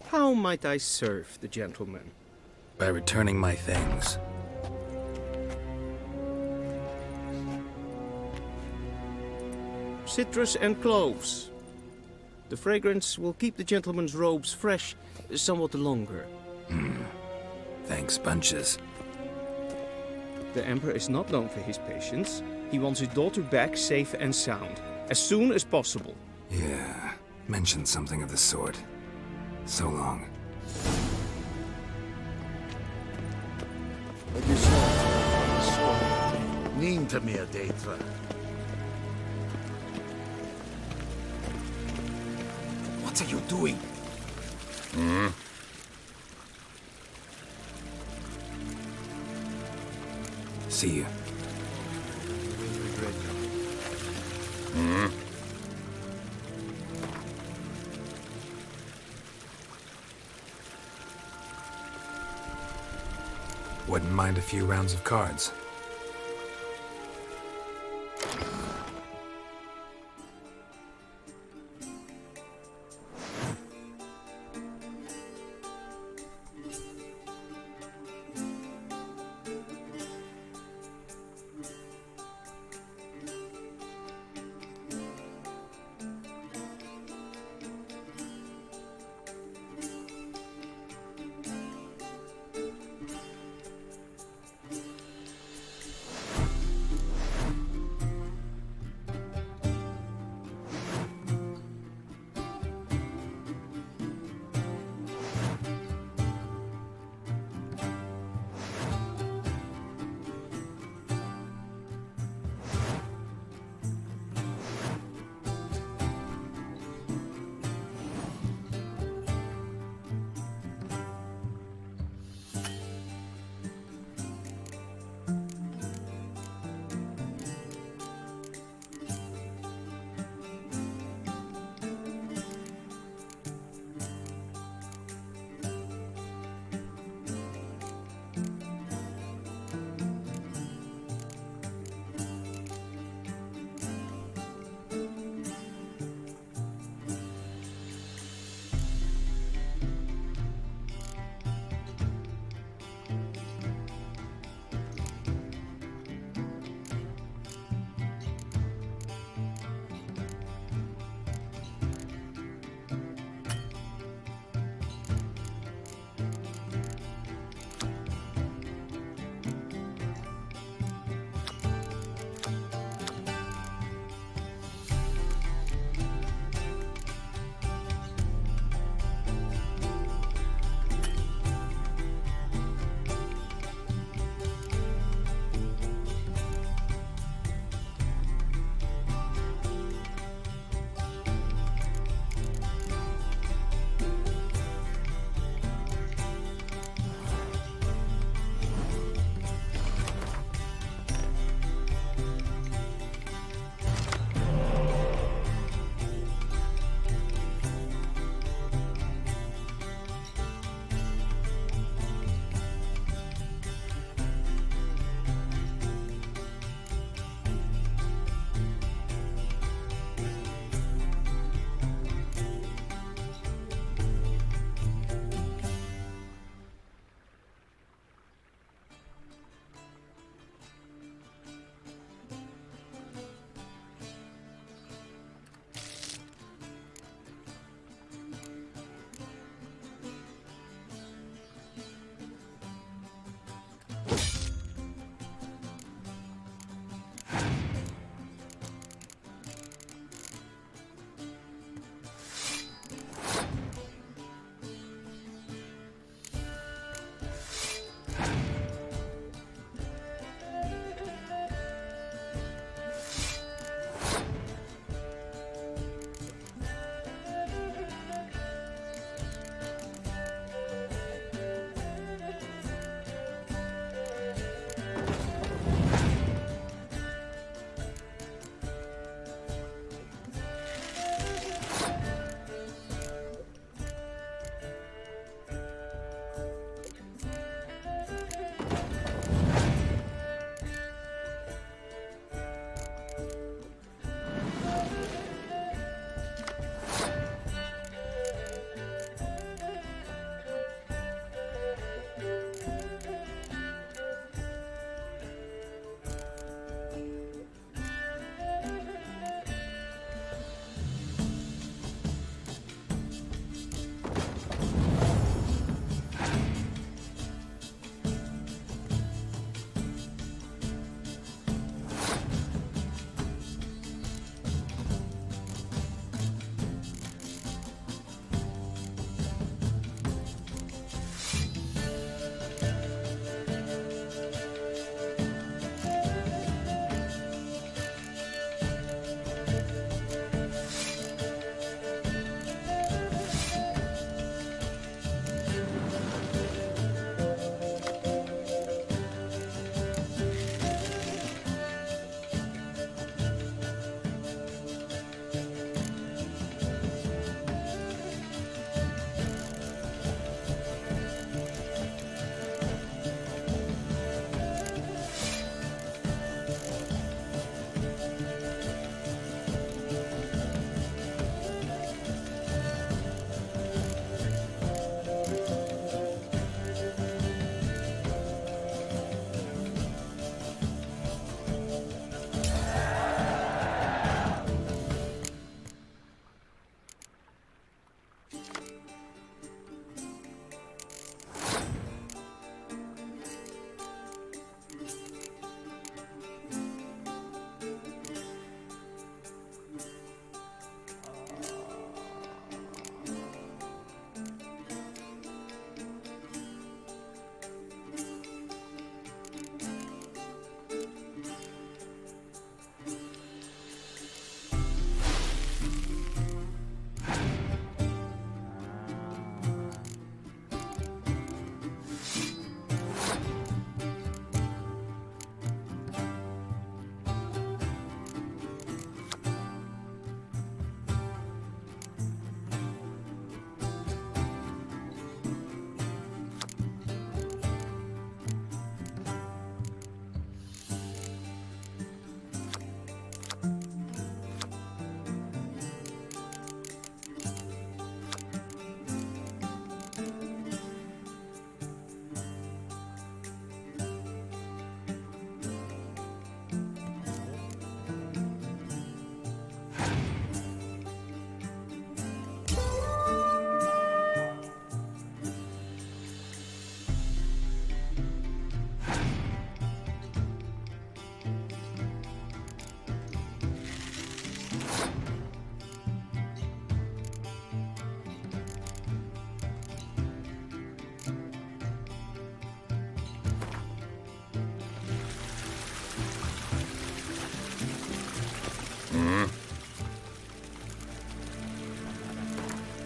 How might I serve the gentleman? By returning my things. Citrus and cloves. The fragrance will keep the gentleman's robes fresh somewhat longer. Thanks, bunches. The Emperor is not known for his patience. He wants his daughter back safe and sound, as soon as possible. Yeah, mentioned something of the sort. So long. Niente meer deed. What are you doing? See you. Wouldn't mind a few rounds of cards.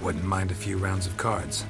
wouldn't mind a few rounds of cards.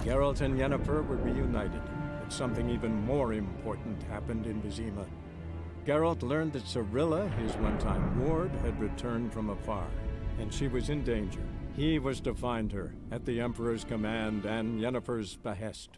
Geralt and Yennefer were reunited, but something even more important happened in Vizima. Geralt learned that Cirilla, his one-time ward, had returned from afar, and she was in danger. He was to find her, at the Emperor's command and Yennefer's behest.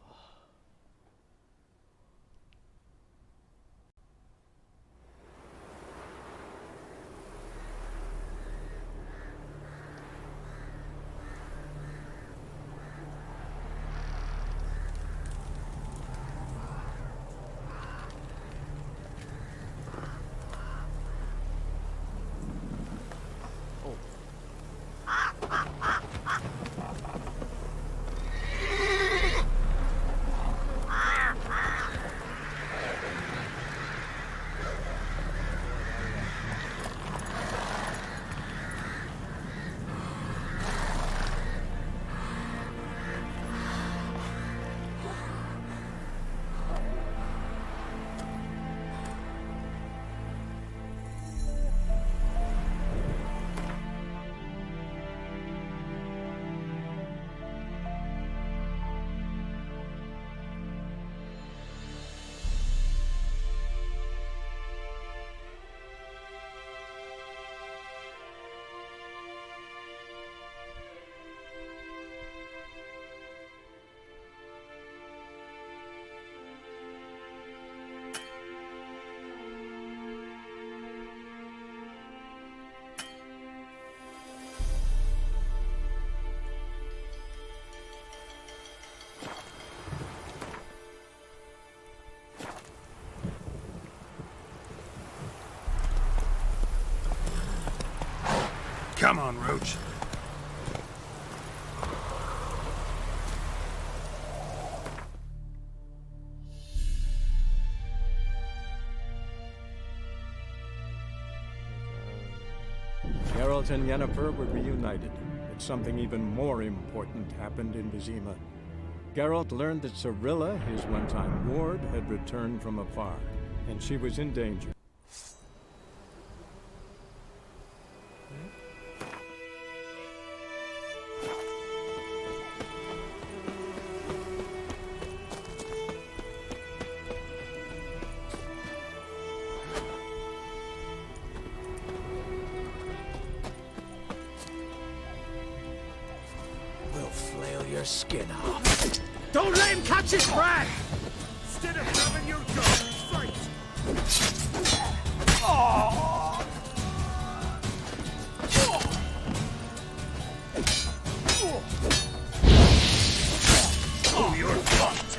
Come on, Roach. Geralt and Yennefer were reunited, but something even more important happened in Vizima. Geralt learned that Cirilla, his one-time ward, had returned from afar, and she was in danger. Skin off. Don't let him catch his breath! Instead of having your dog, fight! Oh! Oh, you're fucked!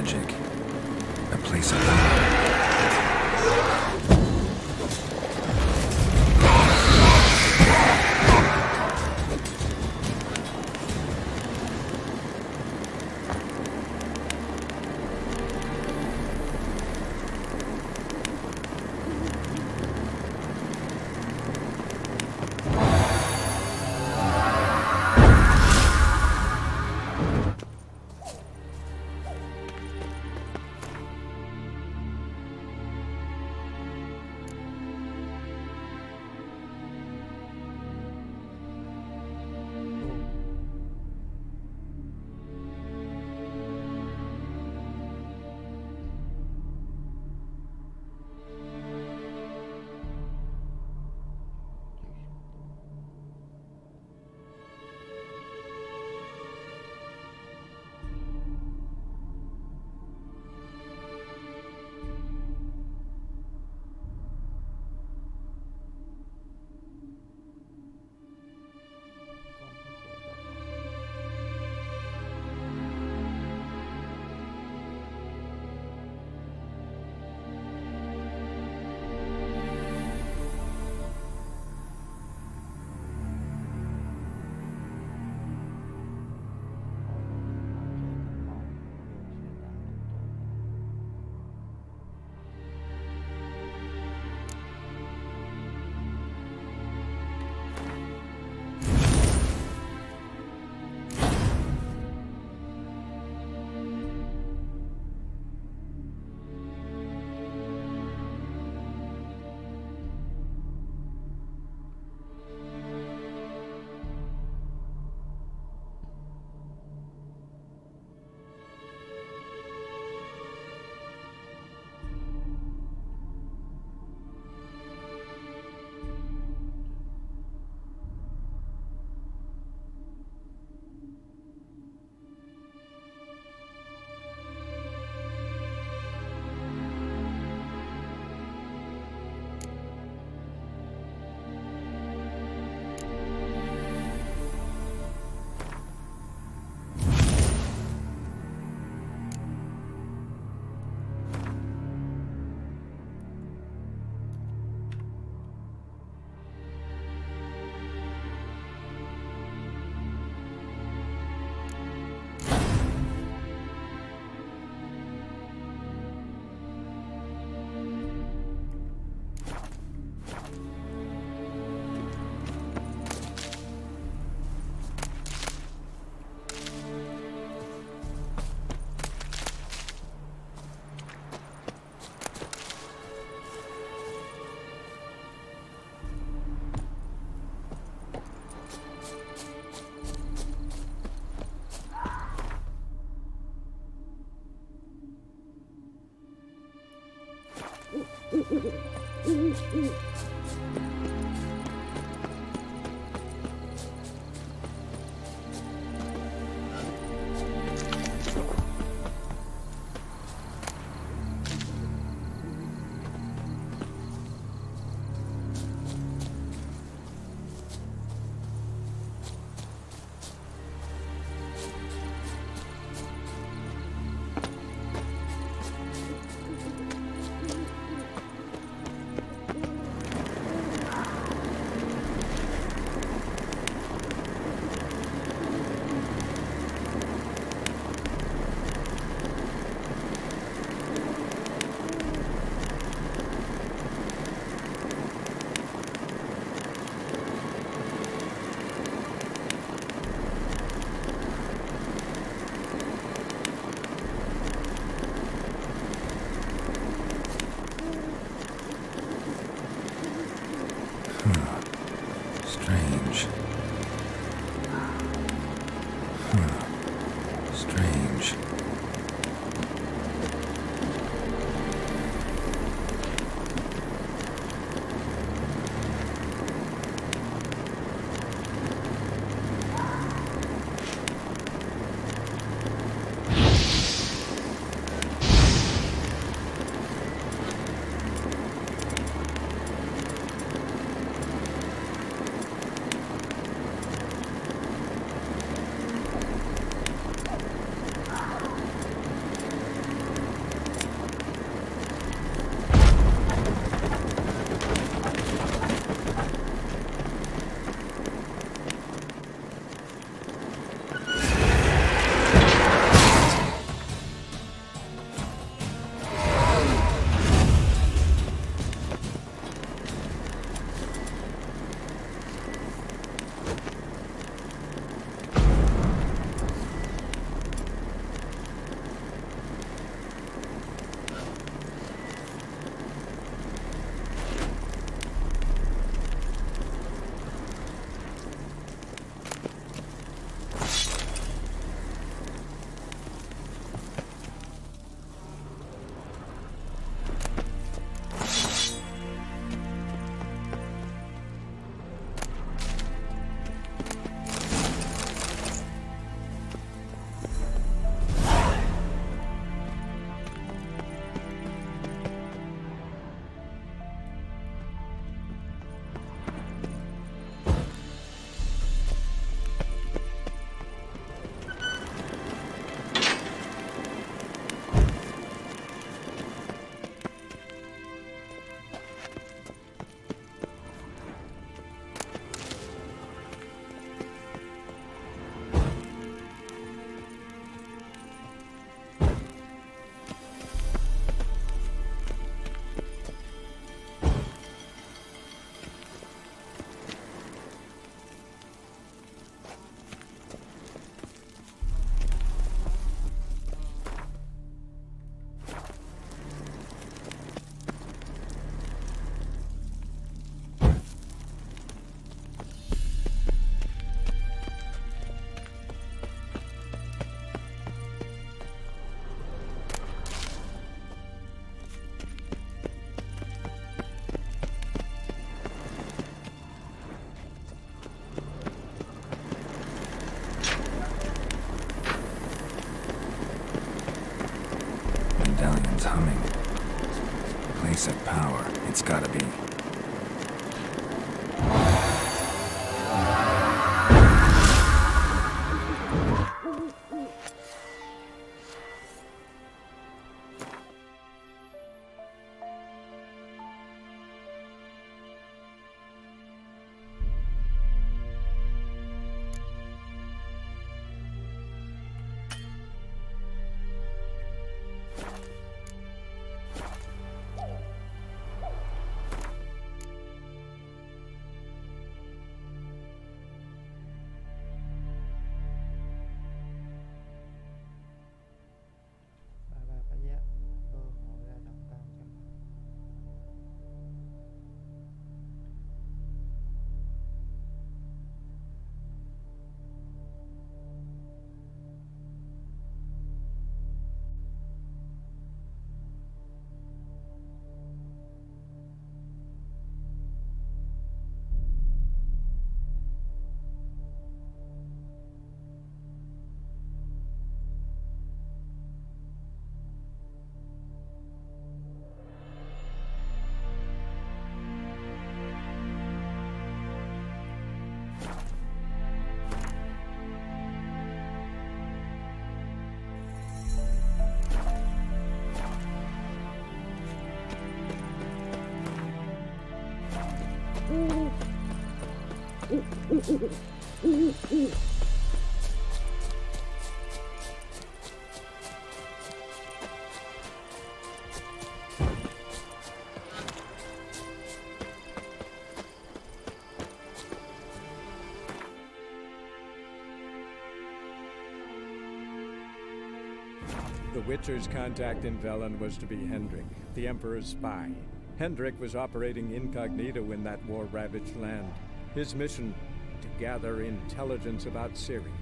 magic. A place of power. humming. Place of power, it's gotta be. The Witcher's contact in Velen was to be Hendrik, the Emperor's spy. Hendrik was operating incognito in that war-ravaged land. His mission, to gather intelligence about Ciri,